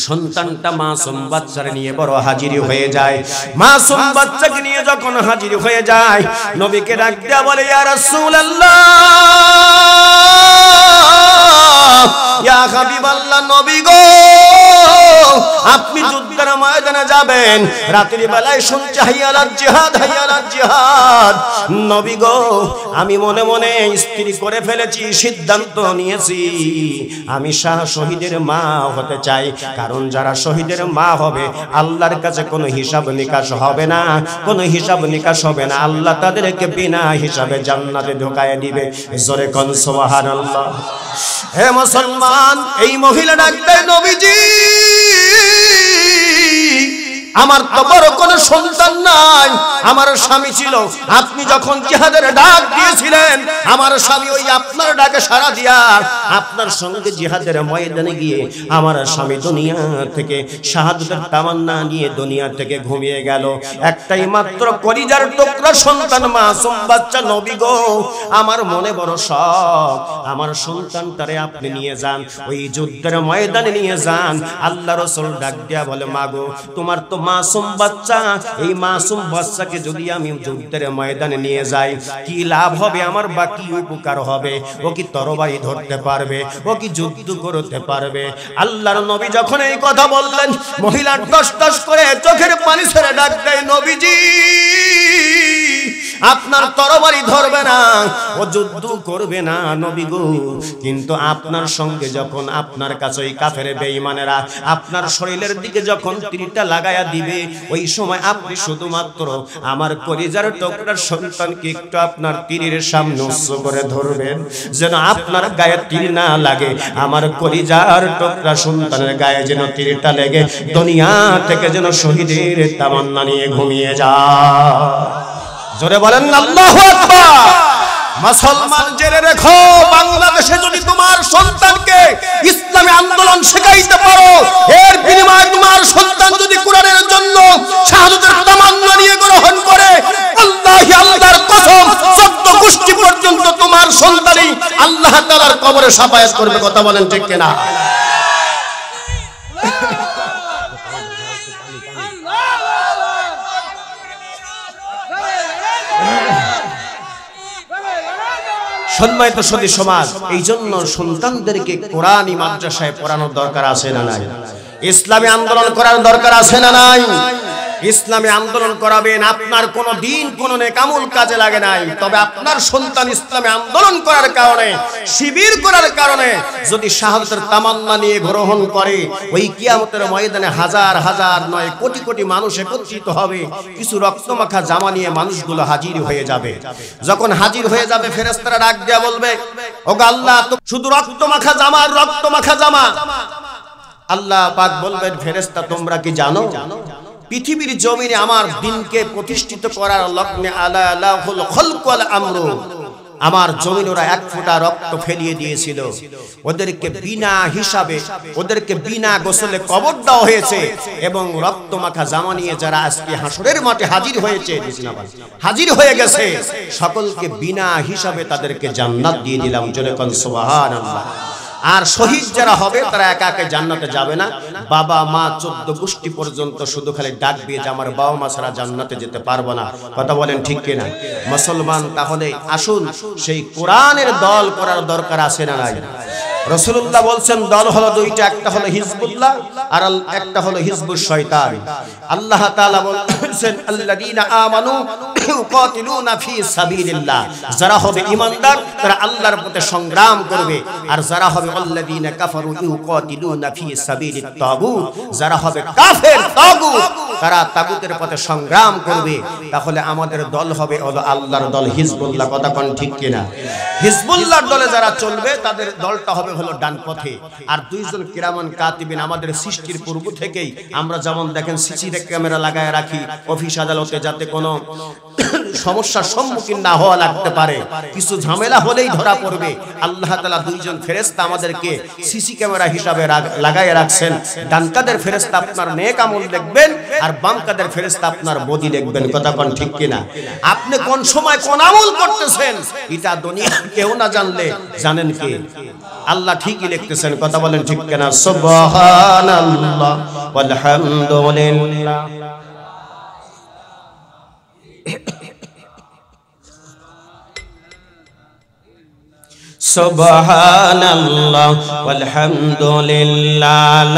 সন্তানটা মাসুম বাচ্চাকে নিয়ে বড় হাজির হয়ে যায়। মাসুম বাচ্চাকে নিয়ে যখন হাজির হয়ে যায়, নবীকে ডাক দেয়া বলে, ইয়া রাসূলুল্লাহ, ইয়া হাবিবাল্লাহ, নবী গো, আপনি যুদ্ধের ময়দানে যাবেন, রাতের বেলায় শুনছি হাইয়া আলাল জিহাদ, হাইয়া আলাল জিহাদ। নবী গো, আমি মনে মনে স্থির করে ফেলেছি, সিদ্ধান্ত নিয়েছি, আমি শহীদের মা হতে চাই। কারণ যারা শহীদের মা হবে, আল্লাহর কাছে কোনো হিসাব নিকাশ হবে না, কোনো হিসাব নিকাশ হবে না। আল্লাহ তাদেরকে বিনা হিসাবে জান্নাতে ঢোকায় দিবে। জোরে কোন সুবহানাল্লাহ। হে মুসলমান, এই মহিলা ডাক দেয়, নবীজি, আমার তো বড় কোনো সন্তান নাই, আমার স্বামী ছিল, আপনি যখন জিহাদের ডাক দিয়েছিলেন, আমার স্বামী ওই আপনার ডাকে সাড়া দিয়া আপনার সঙ্গে জিহাদের ময়দানে গিয়ে আমার স্বামী দুনিয়া থেকে শাহাদাতের তামান্না নিয়ে দুনিয়া থেকে ঘুমিয়ে গেল। একটাই মাত্র কলিজার টুকরা সন্তান মাসুম বাচ্চা, নবী গো, আমার মনে বড় শখ, আমার সন্তানটারে আপনি নিয়ে যান, ওই যুদ্ধের ময়দানে নিয়ে যান। আল্লাহ রাসূল ডাক দিয়া বলে, মাগো, তোমার তো মাসুম বাচ্চা, এই মাসুম বাচ্চাকে যদি আমি যুদ্ধের ময়দানে নিয়ে যাই, কি লাভ হবে আমার, বা কি উপকার হবে? ও কি তরবারি ধরতে পারবে? ও কি যুদ্ধ করতে পারবে? আল্লাহর নবী যখন এই কথা বললেন, মহিলা টস টস করে চোখের পানি ছেড়ে ডাক দেয়, নবীজি, আপনার তরবারি ধরবে না, ও যুদ্ধ করবে না নবী গো। কিন্তু আপনার সঙ্গে যখন আপনার কাছে ওই কাফের বেঈমানেরা আপনার শরীরের দিকে যখন তীরটা লাগায়া দিবে, ওই সময় আপনি শুধুমাত্র আমার কলিজার টুকরার সন্তানকে একটু আপনার তীরের সামনে উচ্চ করে ধরবেন, যেন আপনার গায়ে তীর না লাগে, আমার কলিজার টুকরা সন্তানের গায়ে যেন তীরটা লেগে দুনিয়া থেকে যেন শহীদের তামান্না নিয়ে ঘুমিয়ে যায়। জোরে বলেন আল্লাহু আকবার। মুসলমান জেনে রেখো, বাংলাদেশে যদি তোমার সন্তানকে ইসলামী আন্দোলন শেখাইতে পারো, এর বিনিময়ে তোমার সন্তান যদি কোরআনের জন্য শাহাদাতের তামান্না নিয়ে গ্রহণ করে, আল্লাহি আল্লাহর কসম 14 গোষ্ঠী পর্যন্ত তোমার সন্তানই আল্লাহ তাআলার কবরে শাফায়াত করবে। কথা বলেন ঠিক কিনা? সম্মানিত সুধী সমাজ, এই জন্য সন্তানদেরকে কোরআনী মাদ্রাসায় পড়ানোর দরকার আছে না নাই? ইসলামী আন্দোলন করার দরকার আছে না নাই? ইসলামী আন্দোলন করাবেন, আপনার কোনো দিন কোনো নেকামুল কাজে লাগে নাই, তবে আপনার সন্তান ইসলামী আন্দোলন করার কারণে, শিবির করার কারণে যদি শাহাদাতের তামান্না নিয়ে গ্রহণ করে, ওই কিয়ামতের ময়দানে হাজার হাজার নয় কোটি কোটি মানুষ একত্রিত হবে, কিছু রক্তমাখা জামা নিয়ে মানুষগুলো হাজির হয়ে যাবে। যখন হাজির হয়ে যাবে, ফেরেশতারা ডাক দেয়া বলবে, ওগো আল্লাহ, শুধু রক্তমাখা জামা আর রক্তমাখা জামা। আল্লাহ পাক বলবেন, ফেরেশতা তোমরা কি জানো পৃথিবীর জমিনে আমার দিনকে প্রতিষ্ঠিত করার লগ্নে আলা লাহুল খলক ওয়াল আমরু, আমার জমিন ওরা এক ফোঁটা রক্ত ফেলিয়ে দিয়েছিল, ওদেরকে বিনা হিসাবে, ওদেরকে বিনা গোসলে কবর দেওয়া হয়েছে, এবং রক্ত মাখা জামা নিয়ে যারা আজকে হাসরের মাঠে হাজির হয়েছে, হাজির হয়ে গেছে, সকলকে বিনা হিসাবে তাদেরকে জান্নাত দিয়ে দিলাম। জোরে কোন সুবহানাল্লাহ। আর শহীদ যারা হবে তারা একা একা জান্নাতে যাবে না, বাবা মা 14 গোষ্ঠী পর্যন্ত শুধু খালি ডাকবে যে আমার বাবা মা ছাড়া জান্নাতে যেতে পারবো না। কথা বলেন ঠিক কিনা? মুসলমান, তাহলে আসুন সেই কোরআনের দল করার দরকার আছে না নাই? রাসূলুল্লাহ বলছেন দল হলো দুইটা, একটা হলো হিজবুল্লাহ আর একটা হলো হিজবুশ শয়তান। আল্লাহ তাআলা বলছেন আল্লাযীনা আমানু ইউকাতিলুনা ফি সাবিলিল্লাহ, যারা হবে ঈমানদার তারা আল্লাহর পথে সংগ্রাম করবে, আর যারা হবে আল্লাযীনা কাফারু ইউকাতিলুনা ফি সাবিলিত তাগুত, যারা হবে কাফের তাগুত তারা তাগুতের পথে সংগ্রাম করবে। তাহলে আমাদের দল হবে হলো আল্লাহর দল হিজবুল্লাহ। কথা কোন ঠিক কিনা? হিজবুল্লাহর দলে যারা চলবে তাদের দলটা হবে হলো ডান পথে। আর দুইজন কিরামান কাতিবিন আমাদের সৃষ্টির পূর্ব থেকেই আমরা যেমন দেখেন সিসি ক্যামেরা লাগায় রাখি অফিস আদালতে, যাতে কোনো সমস্যার সম্মুখীন না হওয়া লাগতে পারে, কিছু ঝামেলা হলেই ধরা পড়বে। আল্লাহ তাআলা দুইজন ফেরেশতা আমাদেরকে সিসি ক্যামেরা হিসাবে লাগায় রাখছেন। ডান কাদের ফেরেশতা আপনার নেক আমল দেখবেন, আর বাম কাদের ফেরেশতা আপনার বদি দেখবেন। কথা কোন ঠিক কিনা? আপনি কোন সময় কোন আমল করতেছেন এটা দুনিয়া কেউ না জানলে জানেন কে? আল্লাহ ঠিকই লিখতেছেন। কথা বলেন ঠিক কিনা? সুবহানাল্লাহ ওয়াল হামদুলিল্লাহ। সুবহানাল্লাহ ওয়াল হামদুলিল্লাহ,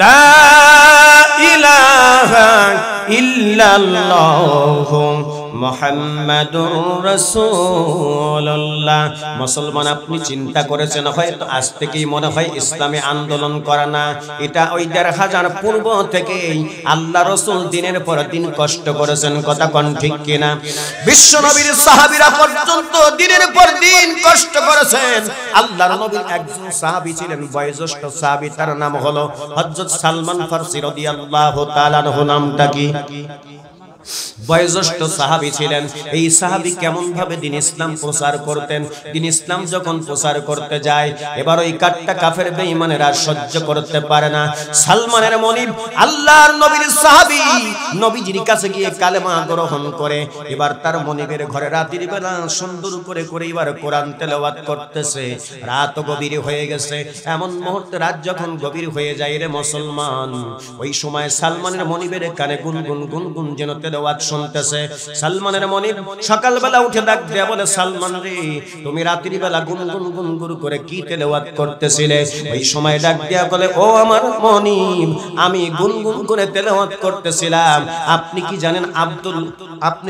লা ইলাহা ইল্লাল্লাহ মুহাম্মাদুর রাসূলুল্লাহ। মুসলমান, আপনি চিন্তা করেছেন হয়তো আজ থেকেই মনে হয় ইসলামী আন্দোলন করা না, এটা ওই ১৫০০ পূর্ব থেকেই আল্লাহ রাসূল দিনের পর দিন কষ্ট করেছেন। কথা কোন ঠিক কিনা? বিশ্ব নবীর সাহাবীরা পর্যন্ত দিনের পর দিন কষ্ট করেছেন। আল্লাহর নবীর একজন সাহাবী ছিলেন, বয়োজ্যেষ্ঠ সাহাবী, তার নাম হলো হযরত সালমান ফারসি রাদিয়াল্লাহু তাআলা আনহু। নামটা কি? বয়োজ্যেষ্ঠ সাহাবী ছিলেন। এই সাহাবী কেমন ভাবে দিন ইসলাম প্রচার করতেন। দিন ইসলাম যখন প্রচার করতে যায়, এবার ওই কাট্টা কাফের বেঈমানেরা সহ্য করতে পারে না। সালমানের মনিব আল্লাহর নবীর সাহাবী নবীজির কাছে গিয়ে কালেমা গ্রহণ করে। এবার তার মনিবের ঘরে রাতের বেলা সুন্দর করে করে এবার কোরআন তেলাওয়াত করতেছে। রাত গভীর হয়ে গেছে, এমন মুহূর্তে রাত যখন গভীর হয়ে যায় রে মুসলমান, ওই সময় সালমানের মনিবের কানে গুনগুন গুনগুন যেন তেলাওয়াত শুনতেছে। সালমানের মনিব সকালবেলা উঠে ডাক দেয়া বলে, সালমান রে, তুমি রাত্রি বেলা গুনগুন গুনগুন করে কি তেলাওয়াত করতেছিলে? ওই সময় ডাক দেয়া বলে, ও আমার মনিব, আমি গুনগুন করে তেলাওয়াত করতেছিলাম। আপনি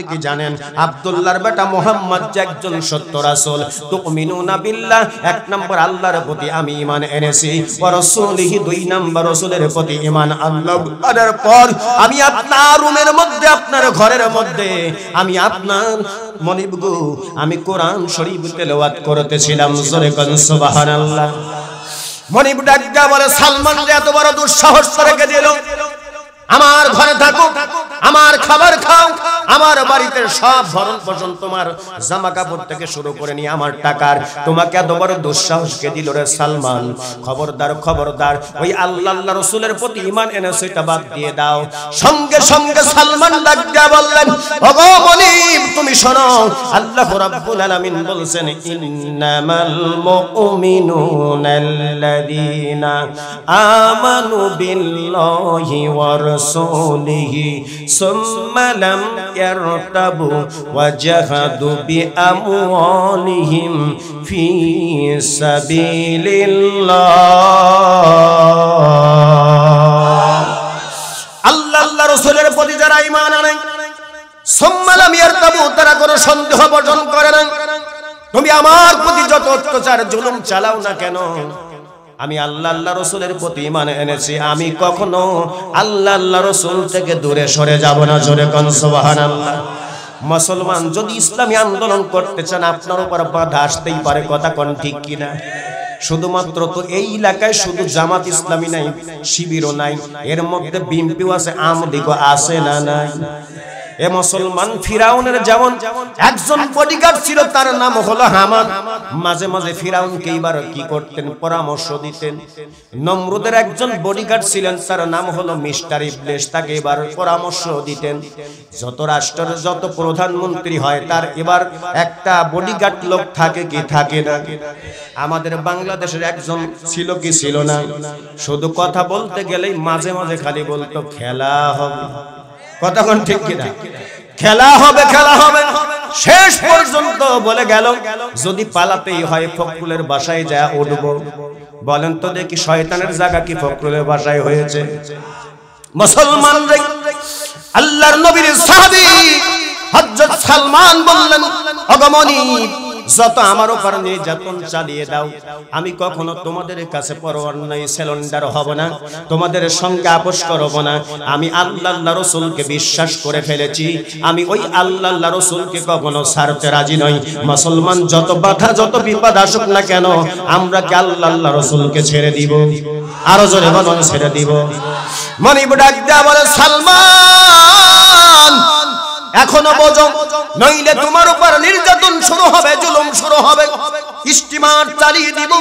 কি জানেন আব্দুল্লাহর বেটা মুহাম্মদ যে একজন সত্য রাসূল? তুমিনুনা বিল্লাহ, এক নম্বর আল্লাহর প্রতি আমি ঈমান এনেছি, ওয়া রাসূলিহি, দুই নম্বর রাসূলের প্রতি ঈমান আনলাম। তার পর আমি আপনার রুমের মধ্যে, আপনার ঘরের মধ্যে আমি আপনার মনিব গো, আমি কোরআন শরীফ তেলাওয়াত করতেছিলাম। জোরে কোন সুবহানাল্লাহ। মনিব ডাক দেয়া বলে, সালমান যে এত বড় দুঃসাহস রেখে দিল, আমার ঘরে থাকো, আমার খাবার খাও, আমার বাড়িতে সব ভরণ পোষণ, তোমার জামা কাপড় থেকে শুরু করে নিয়ে আমার টাকার, তোমাকে এত বড় দুঃসাহস কে দিল রে সালমান? খবরদার খবরদার, ওই আল্লাহ আল্লাহ রাসূলের প্রতি ঈমান এনেছো, এটা বাদ দিয়ে দাও। সঙ্গে সঙ্গে সালমান ডাক দিয়া বললেন, ওগো মনিব, তুমি শোনো, আল্লাহ রাব্বুল আলামিন বলছেন, ইন্নামাল মুমিনুনাল্লাযীনা আমানু বিল্লাহি ওয়া রাসূলিহি সুম্মা লাম ইয়ারতাবু ওয়া জাহাদু বিআমওয়ালিহিম ফি সাবিলিল্লাহ। আল্লাহ আল্লাহ রাসূলের প্রতি যারা ঈমান আনে, সুম্মা লাম ইয়ারতাবু, তারা কোনো সন্দেহ বর্জন করে না, তুমি আমার প্রতি যত অত্যাচার জুলুম চালাও না কেন, আমি আল্লাহ আল্লাহ রাসূলের প্রতি ঈমান এনেছি, আমি কখনো আল্লাহ আল্লাহ রাসূল থেকে দূরে সরে যাব না। জোরে কোন সুবহানাল্লাহ। মুসলমান যদি ইসলামী আন্দোলন করতে চান, আপনার উপর বাধা আসতেই পারে, কথা কোন ঠিক কিনা? শুধুমাত্র তো এই এলাকায় শুধু জামাত ইসলামী নাই, শিবিরও নাই, এর মধ্যে বিএনপিও আছে, আওয়ামী লীগও আছে, না নাই? এ মুসলমান, ফিরাউনের যেমন একজন বডিগার্ড ছিল, তার নাম হলো হামান। মাঝে মাঝে ফিরাউনকে এবার কি করতেন? পরামর্শ দিতেন। নমরুদের একজন বডিগার্ড ছিলেন, তার নাম হলো মিস্টার ইবলিস, তাকে এবার পরামর্শ দিতেন। যত রাষ্ট্রের যত প্রধানমন্ত্রী হয়, তার এবার একটা বডিগার্ড লোক থাকে কি থাকে না? আমাদের বাংলাদেশের একজন ছিল কি ছিল না? শুধু কথা বলতে গেলেই মাঝে মাঝে খালি বলতো, খেলা হবে। কতক্ষণ ঠিক কিনা? খেলা হবে, খেলা হবে। শেষ পর্যন্ত বলে গেল, যদি পালাতেই হয় ফখরুলের বাসায় যা উঠবো। বলেন তো দেখি, শয়তানের জায়গা কি ফখরুলের বাসায় হয়েছে? মুসলমান, আল্লাহর নবীর সাহাবী হযরত সালমান বললেন, ওগো মনিব, যত আমার উপর নির্যাতন চালিয়ে দাও, আমি কখনো তোমাদের কাছে পরোয়ানাই সিলিন্ডার হব না, তোমাদের সঙ্গে আপোষ করব না। আমি আল্লাহ আল্লাহ রাসূলকে বিশ্বাস করে ফেলেছি, আমি ওই আল্লাহ আল্লাহ রাসূলকে কখনো ছাড়তে রাজি নই। মুসলমান, যত বাধা যত বিপদ আসুক না কেন, আমরা কি আল্লাহ আল্লাহ রাসূলকে ছেড়ে দিব? আরো জোরে বলুন, ছেড়ে দিব। মনিব ডাক দেয়া বলে, সালমান, এখনো বোঝো, নইলে তোমার উপর নির্যাতন শুরু হবে, জুলুম শুরু হবে, স্টিমার চালিয়ে দিব,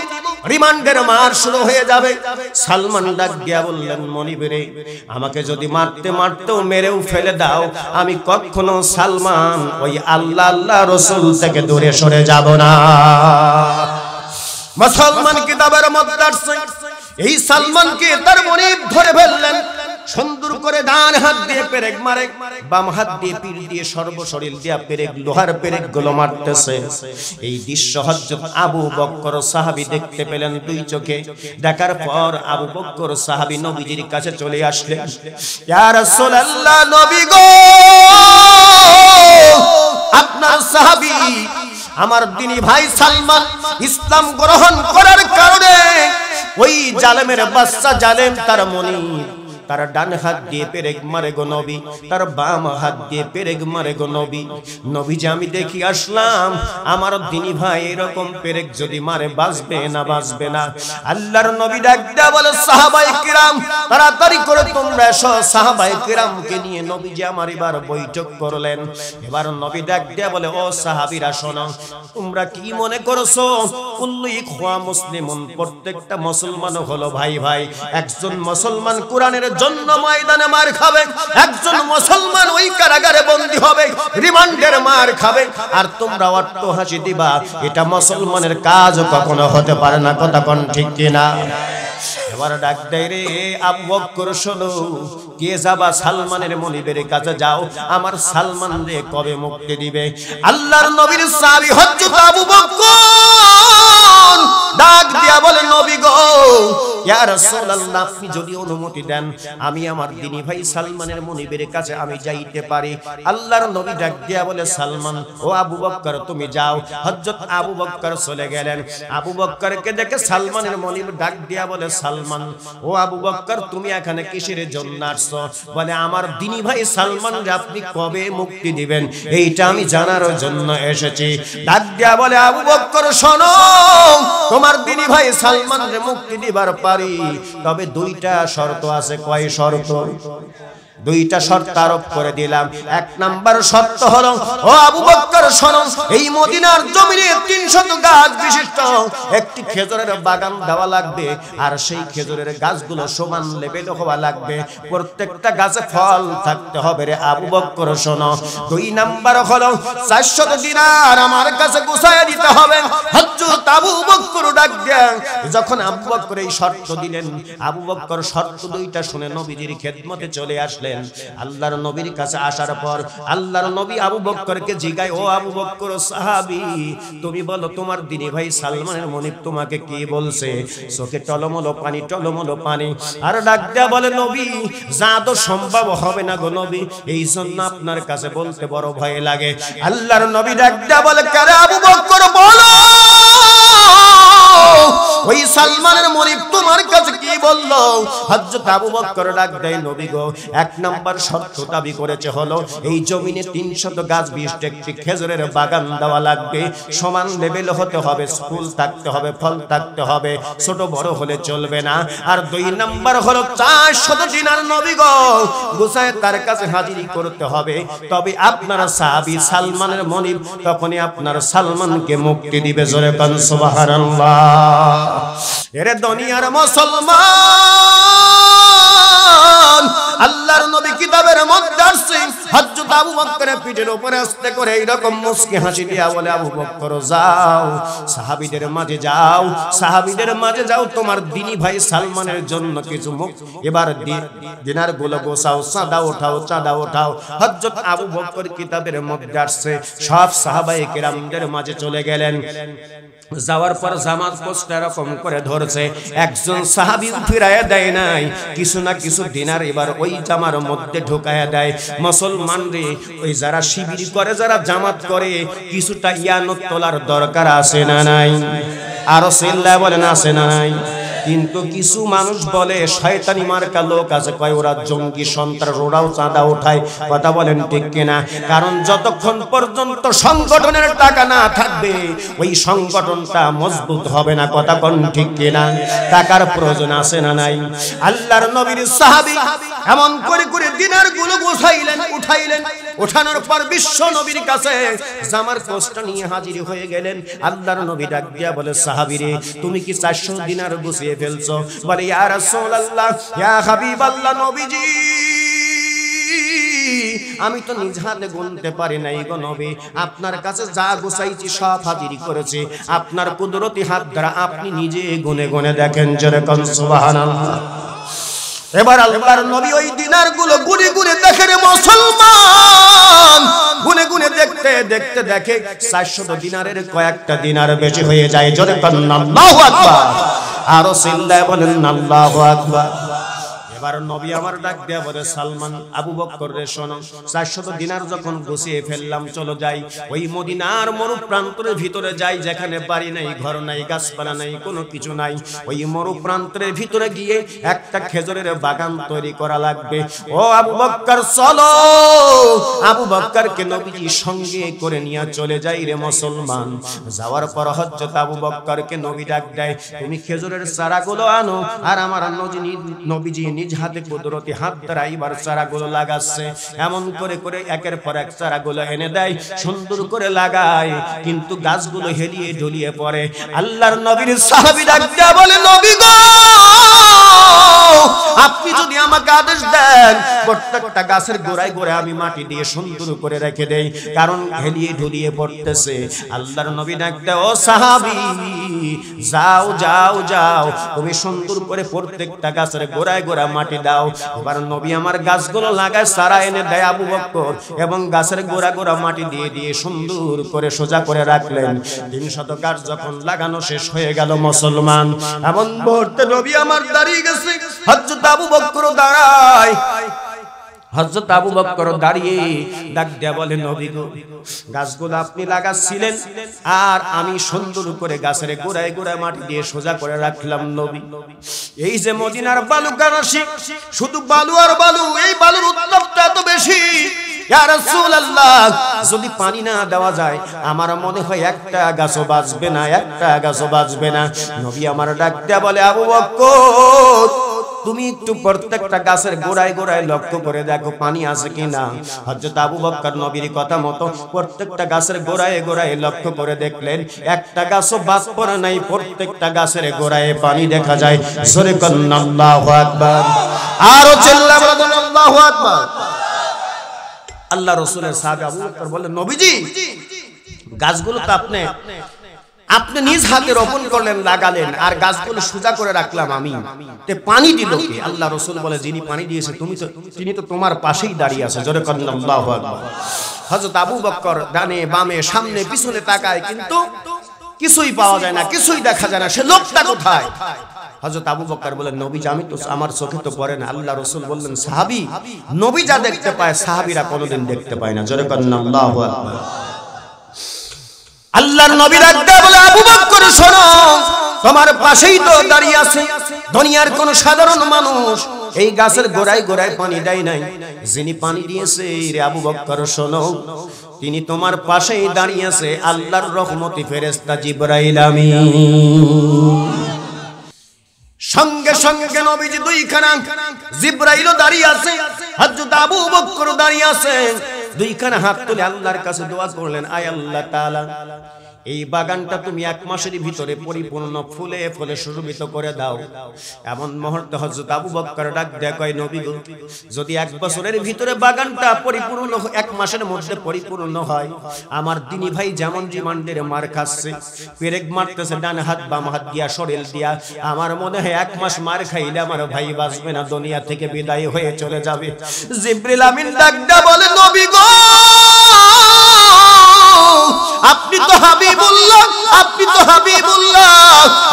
রিমান্ডের মার শুরু হয়ে যাবে। সালমান ডাক দিয়া বললেন, মনিব রে, আমাকে যদি মারতে মারতেও মেরেও ফেলে দাও, আমি কখনো সালমান ওই আল্লাহ আল্লাহ রাসূল থেকে দূরে সরে যাব না। মুসলমান কিতাবের মধ্যে আছে, এই সালমানকে তার মনিব ধরে ফেললেন, সুন্দর করে ডান হাত দিয়ে পেরেক মারে, বাম হাত দিয়ে পীর দিয়ে সর্বশরীর দিয়ে পেরেক, লোহার পেরেক গুলো মারতেছে। এই দৃশ্য হযরত আবু বকর সাহাবী দেখতে পেলেন দুই চোখে। দেখার পর আবু বকর সাহাবী নবীজির কাছে চলে আসলেন, ইয়া রাসূলুল্লাহ, নবী গো, আপনার সাহাবী আমার দিনী ভাই সালমান ইসলাম গ্রহণ করার কারণে ওই জালেমের বাচ্চা জালেম তার মনিব, তার ডান হাত দিয়ে পেরেক মারে গো নবী, তার বাম হাত দিয়ে পেরেক মারে গো নবী। নবী যে আমি দেখি আসলাম, আমার দিনী ভাই এরকম পেরেক যদি মারে, বাঁচবে না, বাঁচবে না। আল্লাহর নবী ডাক দেয়া বলে, সাহাবায়ে কিরাম, তাড়াতাড়ি করে তোমরা এসো। সাহাবায়ে কিরামকে নিয়ে নবী যে আমার এবার বৈঠক করলেন। এবার নবী ডাক দেয়া বলে, ও সাহাবীরা শোনো, তোমরা কি মনে করছো? কুল্লু ইখওয়া মুসলিমুন, প্রত্যেকটা মুসলমান হলো ভাই ভাই। একজন মুসলমান কোরআনের জন্য ময়দানে মার খাবে, একজন মুসলমান ওই কারাগারে বন্দী হবে, রিমান্ডের মার খাবে, আর তোমরা অট্টহাসি দিবা। এটা মুসলমানের কাজ কখনো হতে পারে না। কথা কোন ঠিক কিনা? এবার ডাক দেয় রে আবু বকর শোনো, কে যাবা সালমানের মনিবের কাছে যাও, আমার সালমান রে কবে মুক্তি দিবে। আল্লাহর নবীর সাহাবী হযরত আবু বকর ডাক দিয়া বলে নবী গো, ইয়া রাসূলুল্লাহ আপনি যদি অনুমতি দেন আমি আমার দিনী ভাই সালমানের মনিবের কাছে আমি যাইতে পারি। আল্লাহর নবী ডাক দিয়া বলে সালমান ও আবু বকর তুমি যাও। হযরত আবু বকর চলে গেলেন। আবু বকরকে দেখে সালমানের মনিব ডাক দিয়া বলে সালমান ও আবু বকর তুমি এখানে কিসের জন্য আসছো? বলে আমার দিনী ভাই সালমান রে আপনি কবে মুক্তি দিবেন এইটা আমি জানার জন্য এসেছি। ডাক দিয়া বলে আবু বকর শোনো, তোমার দিনী ভাই সালমান রে মুক্তি দিবার পারি, তবে দুইটা শর্ত আছে। কয় শর্ত? দুইটা শর্ত আরোপ করে দিলাম। এক নাম্বার শর্ত হলো ও আবু বকর শোনো, এই মদিনার জমিনে 300 গাছ বিশিষ্ট একটি খেজুরের বাগান দেওয়া লাগবে, আর সেই খেজুরের গাছগুলো সমান লেভেল হওয়া লাগবে, প্রত্যেকটা গাছে ফল থাকতে হবে রে আবু বকর শোনো। দুই নাম্বার হলো 400 দিনার আমার কাছে গুছায় দিতে হবে। হযরত আবু বকর ডাক দেন, যখন আবু বকর এই শর্ত দিলেন, আবু বকর শর্ত দুইটা শুনে নবীজির খেদমতে চলে আসলেন। আল্লাহর নবীর কাছে আসার পর আল্লাহর নবী আবু বকরকে জিগায় ও আবু বকর সাহাবী তুমি বলো তোমার দিনী ভাই সালমানের মনিব তোমাকে কি বলছে? চোখে টলমলো পানি, টলমলো পানি। আর ডাক দেয়া বলে নবী যা তো সম্ভব হবে না গো নবী, এই জন্য আপনার কাছে বলতে বড় ভয় লাগে। আল্লাহর নবী ডাক দেয়া বলে কারে আবু বকর বলো, ওই সালমানের মনিব তোমার কাছে কি বললো? হযরত আবু বকর ডাক দেয় নবী গো, এক নাম্বার শর্ত দাবি করেছে হলো এই জমিনে 300 গাছ বিশিষ্ট একটি খেজুরের বাগান দেওয়া লাগবে, সমান লেভেল হতে হবে, ফুল থাকতে হবে, ফল থাকতে হবে, ছোট বড় হলে চলবে না। আর দুই নাম্বার হলো 400 দিনার নবী গো গুছায় তার কাছে হাজিরি করতে হবে, তবে আপনার সাহাবী সালমানের মনিব তখনই আপনার সালমানকে মুক্তি দিবে। জোরে কান সুবহানাল্লাহ। এরে দুনিয়ার মুসলমান, আল্লাহর নবী কিতাবের মধ্যে আসছে হযরত আবু বকরের পিঠের উপরে আস্তে করে এইরকম মুস্কি হাসি দিয়া বলে আবু বকর যাও সাহাবীদের মাঝে যাও, সাহাবীদের মাঝে যাও, তোমার দিনী ভাই সালমানের জন্য কিছু মুখ এবার দিনার গুলো গোছাও, চাঁদা ওঠাও, চাঁদা ওঠাও। হযরত আবু বকর কিতাবের মধ্যে আসছে সব সাহাবায়ে কেরামদের মাঝে চলে গেলেন। যাওয়ার পর জামাত পোস্ট এরকম করে ধরছে, একজন সাহাবী ফিরাইয়া দেয় নাই, কিছু না কিছু দিনার এবার ওই জামার মধ্যে ঢোকায়া দেয়। মুসলমান রে ওই যারা শিবির করে, যারা জামাত করে, কিছুটা ইয়ানত তোলার দরকার আছে না নাই? আরো চিল্লায় বলেন আছে না নাই? কিন্তু কিছু মানুষ বলে শয়তানি মার্কা লোক আছে, কয় ওরা জঙ্গি সন্ত্রাস, ওরাও চাঁদা উঠায়। কথা বলেন ঠিক কিনা? কারণ যতক্ষণ পর্যন্ত সংগঠনের টাকা না থাকবে ওই সংগঠনটা মজবুত হবে না। কথা কোন ঠিক কিনা? টাকার প্রয়োজন আছে না নাই? আল্লাহর নবীর সাহাবী এমন করে করে দিনার গুলো গোছাইলেন, উঠাইলেন। ওঠানোর পর বিশ্ব নবীর কাছে জামার কোষটা নিয়ে হাজির হয়ে গেলেন। আল্লাহর নবী ডাক দিয়া বলে সাহাবী রে তুমি কি 400 দিনার গুছিয়ে ফেলছো? বলে ইয়া রাসূলুল্লাহ, ইয়া হাবিবাল্লাহ, নবীজি আমি তো নিজ হাতে গুনতে পারি নাই গো নবী, আপনার কাছে যা গোছাইছি সব হাজিরি করেছি, আপনার কুদরতি হাত দ্বারা আপনি নিজে গুনে গুনে দেখেন। জোরে কোন সুবহানাল্লাহ। এবার আল্লাহর নবী ওই দিনার গুলো গুনে গুনে দেখে রে মুসলমান, গুনে গুনে দেখতে দেখতে দেখে 400 দিনারের কয়েকটা দিনার বেশি হয়ে যায়। জোরে কোন আল্লাহু আকবার। আরো চিল্লায় বলেন আল্লাহু আকবার। এবার নবী আমার ডাক দেয়া বলে সালমান আবু বকর রে শোনো, 400 দিনার যখন গুছিয়ে ফেললাম চলো যাই ওই মদিনার মরু প্রান্তরের ভিতরে যাই, যেখানে বাড়ি নাই, ঘর নাই, গাছপালা নাই, কোনো কিছু নাই। ওই মরু প্রান্তরের ভিতরে গিয়ে একটা খেজুরের বাগান তৈরি করা লাগবে। ও আবু বকর চলো। আবু বকরকে নবীজি সঙ্গে করে নিয়ে চলে যাই রে মুসলমান। যাওয়ার পর হযরত আবু বকরকে নবী ডাক দেয় তুমি খেজুরের চারাগুলো আনো, আর আমার নবীজি নিজ হাতে কুদরতি হাত দ্বারা এবার চারাগুলো লাগাচ্ছে। এমন করে করে একের পর এক চারাগুলো এনে দেয়, সুন্দর করে লাগায়, কিন্তু গাছগুলো হেলিয়ে ঢুলিয়ে পড়ে। আল্লাহর নবীর সাহাবী ডাক দিয়া বলে নবী গো আপনি যদি আমাকে আদেশ দেন প্রত্যেকটা গাছের গোড়ায় গোড়ায় আমি মাটি দিয়ে সুন্দর করে রেখে দেই, কারণ হেলিয়ে ঢুলিয়ে পড়তেছে। আল্লাহর নবী ডাকতে, ও সাহাবী যাও যাও যাও, তুমি সুন্দর করে প্রত্যেকটা গাছের গোড়ায় গোড়ায় মাটি দাও। এবার নবী আমার গাছগুলো লাগায় সারা এনে দেয় আবু বকর, এবং গাছের গোড়া গোড়া মাটি দিয়ে দিয়ে সুন্দর করে সোজা করে রাখলেন। 300 গাছ যখন লাগানো শেষ হয়ে গেল মুসলমান, এমন মুহূর্তে নবী আমার দাঁড়িয়ে গেছে। হযরত আবু বকর দাঁড়ায়, হযরত আবু বকর দাঁড়িয়ে ডাক দেয়া বলে, নবী গো, গাছগুলো আপনি লাগাচ্ছিলেন আর আমি সুন্দর করে গাছের গোড়ায় গোড়ায় মাটি দিয়ে সোজা করে রাখলাম। নবী, এই যে মদিনার বালু কানাসি, শুধু বালু আর বালু, এই বালুর উত্তাপটা এত বেশি, ইয়া রাসূলুল্লাহ, যদি পানি না দেওয়া যায় আমার মনে হয় একটা গাছও বাঁচবে না, একটা গাছও বাঁচবে না। নবী আমার ডাক দেয়া বলে, আবু বকর, তুমি একটু প্রত্যেকটা গাছের গোড়ায় গোড়ায় লক্ষ্য করে দেখো পানি আছে কিনা। হযরত আবু বকর নবীর কথা মতো প্রত্যেকটা গাছের গোড়ায় গোড়ায় লক্ষ্য করে দেখলেন, একটা গাছও বাদ পড়ে নাই, প্রত্যেকটা গাছের গোড়ায় পানি দেখা যায়। জোরে বলুন আল্লাহু আকবার, আরো চিল্লা বলুন আল্লাহু আকবার। আল্লাহ রাসূলের সাহাবী আবু বকর বললেন, নবীজি, গাছগুলো তো আপনি নিজ হাতে রোপণ করলেন, লাগালেন, আর গাছগুলো সোজা করে রাখলাম আমি, তে পানি দিল কে? আল্লাহ রাসূল বলে, যিনি পানি দিয়েছে তিনি তো তোমার পাশেই দাঁড়িয়ে আছে। জোরে বলুন আল্লাহু আকবার। হযরত আবু বকর ডানে বামে সামনে পিছনে তাকায়, কিন্তু কিছুই পাওয়া যায় না, কিছুই দেখা যায় না, সে লোকটা কোথায়? হযরত আবু বকর বলেন, নবীজি, আমি তো, আমার চোখে তো পড়ে না। আল্লাহ রাসূল বললেন, সাহাবী, নবী যা দেখতে পায় সাহাবীরা কোনোদিন দেখতে পায় না। জোরে বলুন আল্লাহু আকবার। আল্লাহর নবী ডাকতে বলে, আবু বকর শোনো, তোমার পাশেই তো দাঁড়িয়ে আছে দুনিয়ার কোন সাধারণ মানুষ, এই গাছের গোড়ায় গোড়ায় পানি দেয় নাই, যিনি পানি দিয়েছে রে আবু বকর শোনো, তিনি তোমার পাশেই দাঁড়িয়ে আছে আল্লাহর রহমতি ফেরেশতা জিবরাইল আমিন। সঙ্গে সঙ্গে নবীজি দুইখানা, জিবরাইলও দাঁড়িয়ে আছে, হযরত আবু বকর দাঁড়িয়ে আছে, দুইখানা হাত তুলে আল্লাহর কাছে দোয়া করলেন, আয় আল্লাহ তাআলা, এই বাগানটা তুমি 1 মাসের ভিতরে পরিপূর্ণ ফুলে ফুলে সুরভিত করে দাও। এমন মুহূর্তে হযরত আবু বকর ডাক দেয়া কয়, নবী গো, যদি 1 বছরের ভিতরে বাগানটা পরিপূর্ণ 1 মাসের মধ্যে পরিপূর্ণ হয়, আমার দিনী ভাই যেমন রিমান্ডের মার খাচ্ছে, পেরেক মারতেছে ডান হাত বাম হাত দিয়া শরীর দিয়া, আমার মনে হয় 1 মাস মার খাইলে আমার ভাই বাঁচবে না, দুনিয়া থেকে বিদায় হয়ে চলে যাবে। জিবরিল আমিন ডাক দেয়া বলে, নবী গো, আপনি তো হাবিবুল্লাহ, আপনি তো হাবিবুল্লাহ,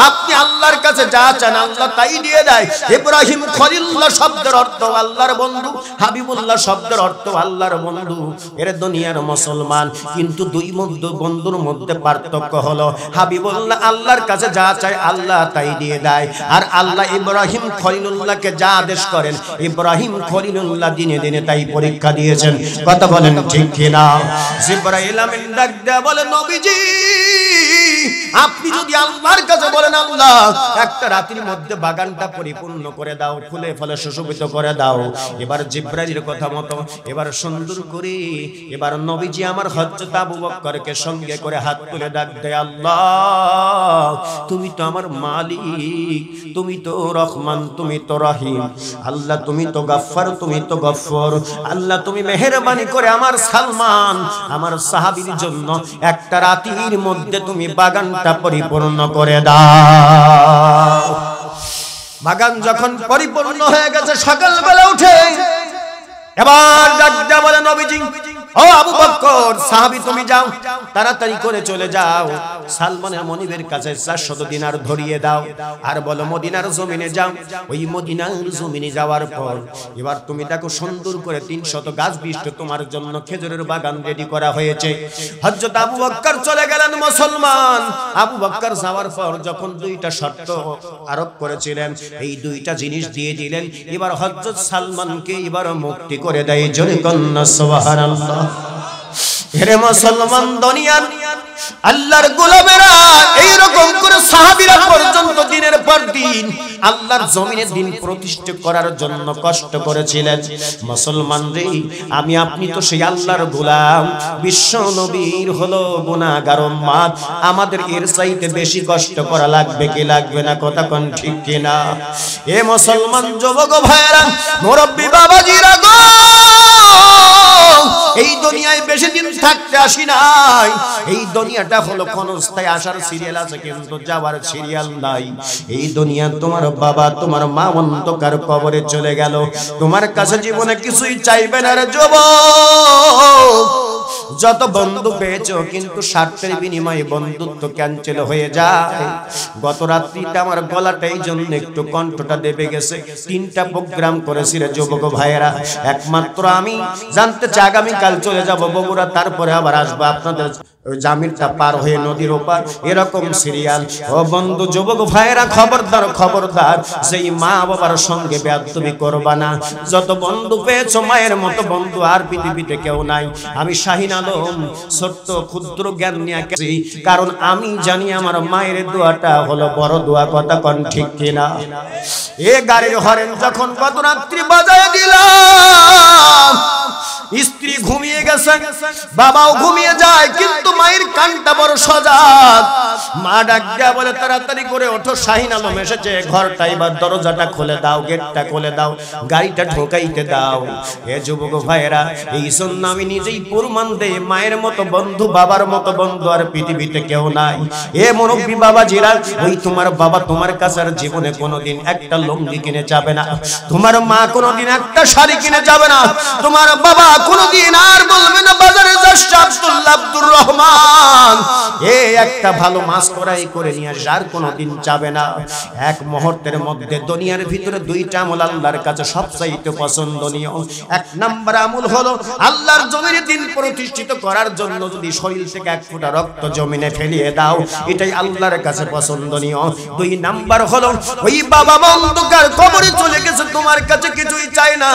আপনি আল্লাহর কাছে যা চান আল্লাহ তাই দিয়ে দেয়। ইব্রাহিম খলিলুল্লাহ শব্দের অর্থ আল্লাহর বন্ধু, হাবিবুল্লাহ শব্দের অর্থ আল্লাহর বন্ধু। এর দুনিয়ার মুসলমান, কিন্তু দুই বন্ধুর মধ্যে পার্থক্য হলো, হাবিবুল্লাহ আল্লাহর কাছে যা চায় আল্লাহ তাই দিয়ে দেয়, আর আল্লাহ ইব্রাহিম খলিলুল্লাহকে যা আদেশ করেন, ইব্রাহিম খলিলুল্লাহ দিনে দিনে তাই পরীক্ষা দিয়েছেন। কথা বলেন ঠিক কিনা? জিবরাইল আমিন ডাক দেয়া বলে, নবীজি, আপনি যদি আল্লাহর কাছে বলেন, আল্লাহ একটা রাতের মধ্যে বাগানটা পরিপূর্ণ করে দাও, ফুলে ফলে সুশোভিত করে দাও, এবার জিবরাইলের কথা মতো এবার সুন্দর করে এবার নবীজি আমার হযরত আবু বকরকে সঙ্গে করে হাত তুলে ডাক দেয়, আল্লাহ তুমি তো আমার মালিক, তুমি তো রহমান, তুমি তো রহিম, আল্লাহ তুমি তো গফফার, তুমি তো গফফর, আল্লাহ তুমি মেহেরবানি করে আমার সালমান, আমার সাহাবীর জন্য একটা রাতের মধ্যে তুমি বাগানটা পরিপূর্ণ করে দাও। বাগান যখন পরিপূর্ণ হয়ে গেছে, সকালবেলা উঠে এবার ডাক দেয়া বলে, নবীজি, ও আবু বকর, সাহাবী তুমি যাও, তাড়াতাড়ি করে চলে যাও, সালমানের মনিবের কাছে 400 দিনার ধরিয়ে দাও, আর বলো মদিনার জমিনে যাও। ওই মদিনার জমিনে যাওয়ার পর এবার তুমি দেখো সুন্দর করে 300 গাছ বিশিষ্ট তোমার জন্য খেজুরের বাগান রেডি করা হয়েছে। হযরত আবু বকর চলে গেলেন মুসলমান। আবু বকর যাওয়ার পর যখন 2টা শর্ত আরোপ করেছিলেন, এই 2টা জিনিস দিয়ে দিলেন, এবার হযরত সালমানকে এবার মুক্তি করে দেয়। জোরে কন্না সুবহানাল্লাহ। হেরে মুসলমান দুনিয়ার আল্লাহর গোলামেরা এইরকম করে সাহাবীরা পর্যন্ত দিনের পর দিন আল্লাহর জমিনে দিন প্রতিষ্ঠা করার জন্য কষ্ট করেছিলেন। মুসলমান রে, আমি আপনি তো সেই আল্লাহর গোলাম, বিশ্ব নবীর হলো গুনাহগার উম্মত, আমাদের এর চাইতে বেশি কষ্ট করা লাগবে কি লাগবে না? কথা কোন ঠিক কিনা? এ মুসলমান যুবক ভাইরা, মুরব্বি বাবাজিরা গো, এই দুনিয়ায় বেশি দিন থাকতে আসি নাই। এই দুনিয়াটা হলো ক্ষণস্থায়ী, আসার সিরিয়াল আছে কিন্তু যাওয়ার সিরিয়াল নাই। এই দুনিয়া তোমার বাবা তোমার মা অন্ধকার কবরে চলে গেল, তোমার কাছে জীবনে কিছুই চাইবে না রে যুবক। যত বন্ধু পেয়েছো কিন্তু স্বার্থের বিনিময়ে বন্ধুত্ব ক্যান্সেল হয়ে যায়। গত রাত্রিটা আমার গলাটা এই জন্য একটু কণ্ঠটা দেবে গেছে। 3টা প্রোগ্রাম করেছি রে যুবক ভাইয়েরা, একমাত্র আমি জানতে চাই আগামীকাল চলে যাব বগুড়া, তারপরে আবার আসবো আপনাদের জামিরটা পার হয়ে নদীর ওপার, এরকম সিরিয়াল। ও বন্ধু যুবক ভাইয়েরা, খবরদার খবরদার, যেই মা বাবার সঙ্গে বেয়াদবি করবা না। যত বন্ধু পেয়েছো মায়ের মতো বন্ধু আর পৃথিবীতে কেউ নাই। আমি শাহিন আলম ছোট্ট ক্ষুদ্র জ্ঞান নিয়ে গেছি, কারণ আমি জানি আমার মায়ের দোয়াটা হলো বড় দোয়া। কথা কোন ঠিক কিনা? এ গাড়ির হরেন যখন গত রাত্রি বাজায় দিলাম, স্ত্রী ঘুমিয়ে গেছে, বাবাও ঘুমিয়ে যায়, কিন্তু মায়ের কানটা বড় সজাগ। মা ডাক দেয়া বলে, তাড়াতাড়ি করে ওঠো, শাহিন আলম এসেছে, ঘরটা এবার দরজাটা খুলে দাও, গেটটা খুলে দাও, গাড়িটা ঢোকাইতে দাও। এ যুবক ভাইয়েরা, এই জন্য আমি নিজেই প্রমাণ দেই, মায়ের মতো বন্ধু বাবার মতো বন্ধু আর পৃথিবীতে কেউ নাই। এ মুরব্বি বাবাজিরা, ওই তোমার বাবা তোমার কাছে আর জীবনে কোনোদিন একটা লুঙ্গি কিনে যাবে না, তোমার মা কোনোদিন একটা শাড়ি কিনে যাবে না, তোমার বাবা কোনদিন আর বলবে না বাজারে যাচ্ছে আব্দুল্লাহ আব্দুর রহমান এ একটা ভালো মাছ করাই করে নিয়ে যার কোনদিন যাবে না। এক মুহূর্তের মধ্যে দুনিয়ার ভিতরে 2টা আমল আল্লাহর কাছে সবচাইতে পছন্দনীয়। 1 নাম্বার আমল হলো আল্লাহর জমিনে দিন প্রতিষ্ঠিত করার জন্য যদি শরীর থেকে 1 ফোঁটা রক্ত জমিনে ফেলিয়ে দাও, এটাই আল্লাহর কাছে পছন্দনীয়। 2 নাম্বার হলো ওই বাবা অন্ধকার কবরে চলে গেছে, তোমার কাছে কিছুই চাই না,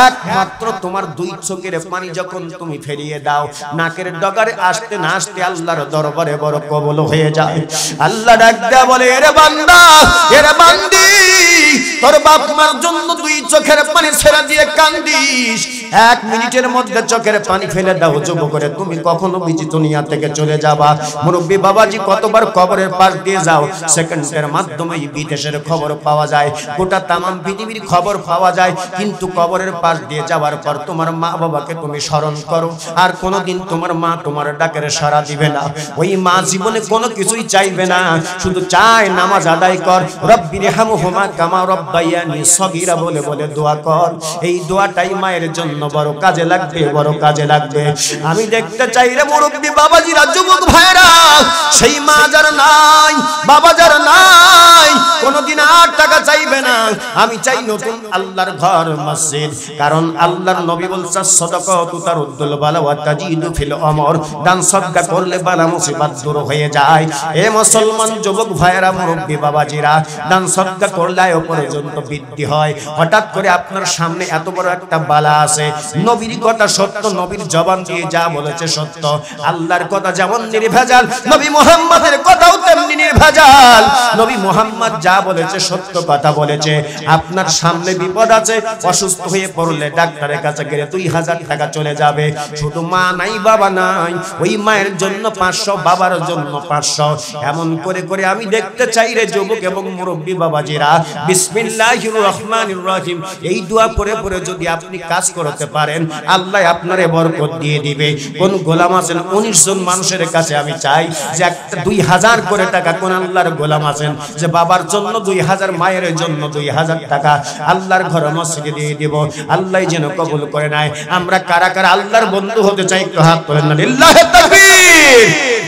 একমাত্র তোমার 2 চোখের পানি যখন তুমি ফেলিয়ে দাও, নাকের ডগারে আসতে না আসতে আল্লাহর দরবারে বড় কবুল হয়ে যায়। আল্লাহ ডাক দেয়া বলে, এরে বান্দা এরে বান্দি, তোর বাপ মার জন্য 2 চোখের পানি ছেড়ে দিয়ে কান্দিস, 1 মিনিটের মধ্যে চোখের পানি ফেলে দাও, চুপ করে তুমি কখনো বিজি দুনিয়া থেকে চলে যাবা। মুরব্বি বাবাজি, কতবার কবরের পাশ দিয়ে যাও, সেকেন্ডের মাধ্যমে বিদেশের খবর পাওয়া যায়, গোটা তামাম পৃথিবীর খবর পাওয়া যায়, কিন্তু কবরের পাশ দিয়ে যাওয়ার পর তোমার মা বাবাকে তুমি স্মরণ করো, আর কোনোদিন তোমার মা তোমার ডাকের সাড়া দিবে না। ওই মা জীবনে কোনো কিছুই চাইবে না, শুধু চায় নামাজ আদায় কর, রব্বিরহামহুমা কামা রব্বায়ানি সগীরা বলে বলে দোয়া কর। এই দোয়াটাই মায়ের জন্য বড় কাজে লাগবে, বড় কাজে লাগবে। আমি দেখতে চাই রে মুরব্বি বাবাজিরা, যুবক ভাইরা, সেই মা যার নাই বাবা যার নাই কোনদিন আর টাকা চাইবে না। আমি চাই নতুন আল্লাহর ঘর মসজিদ, কারণ আল্লাহর নবী বলছেন সাদাকাতু তারুদ্দুল বালা ওয়া তাজিদু ফিল আমর, দান সদকা করলে বালা মুসিবত দূর হয়ে যায়। এ মুসলমান যুবক ভাইরা মুরব্বি বাবাজিরা, দান সদকা করলে আয় পর্যন্ত বৃদ্ধি হয়। হঠাৎ করে আপনার সামনে এত বড় একটা বালা আছে, নবীর কথা সত্য, নবীর জবান দিয়ে যা বলেছে সত্য, আল্লাহর কথা যেমন নির্ভেজাল, নবী মুহাম্মাদের কথাও তেমনি নির্ভেজাল। নবী মুহাম্মদ যা বলেছে সত্য কথা বলেছে। আপনার সামনে বিপদ আছে, অসুস্থ হয়ে পড়লে ডাক্তারের কাছে গেলে 2000 টাকা চলে যাবে, শুধু মা নাই বাবা নাই, ওই মায়ের জন্য 500, বাবার জন্য 500, এমন করে করে আমি দেখতে চাই রে যুবক এবং মুরব্বি বাবাজিরা, বিসমিল্লাহির রহমানির রহিম এই দোয়া পড়ে পড়ে যদি আপনি কাজ করতে পারেন, আল্লাহ আপনারে বরকত দিয়ে দিবে। কোন গোলাম আছেন 19 জন মানুষের কাছে আমি চাই যে একটা 2000 করে টাকা, কোন আল্লাহর গোলাম আছেন যে বাবার জন্য 2000, মায়ের জন্য 2000 টাকা আল্লাহর ঘর মসজিদে দিয়ে দিব, আল্লাহ যেন কবুল করে নেয়। আমরা কারা কারা আল্লাহর বন্ধু হতে চাই একটু হাত তোলেন না, লিল্লাহি তাকবীর।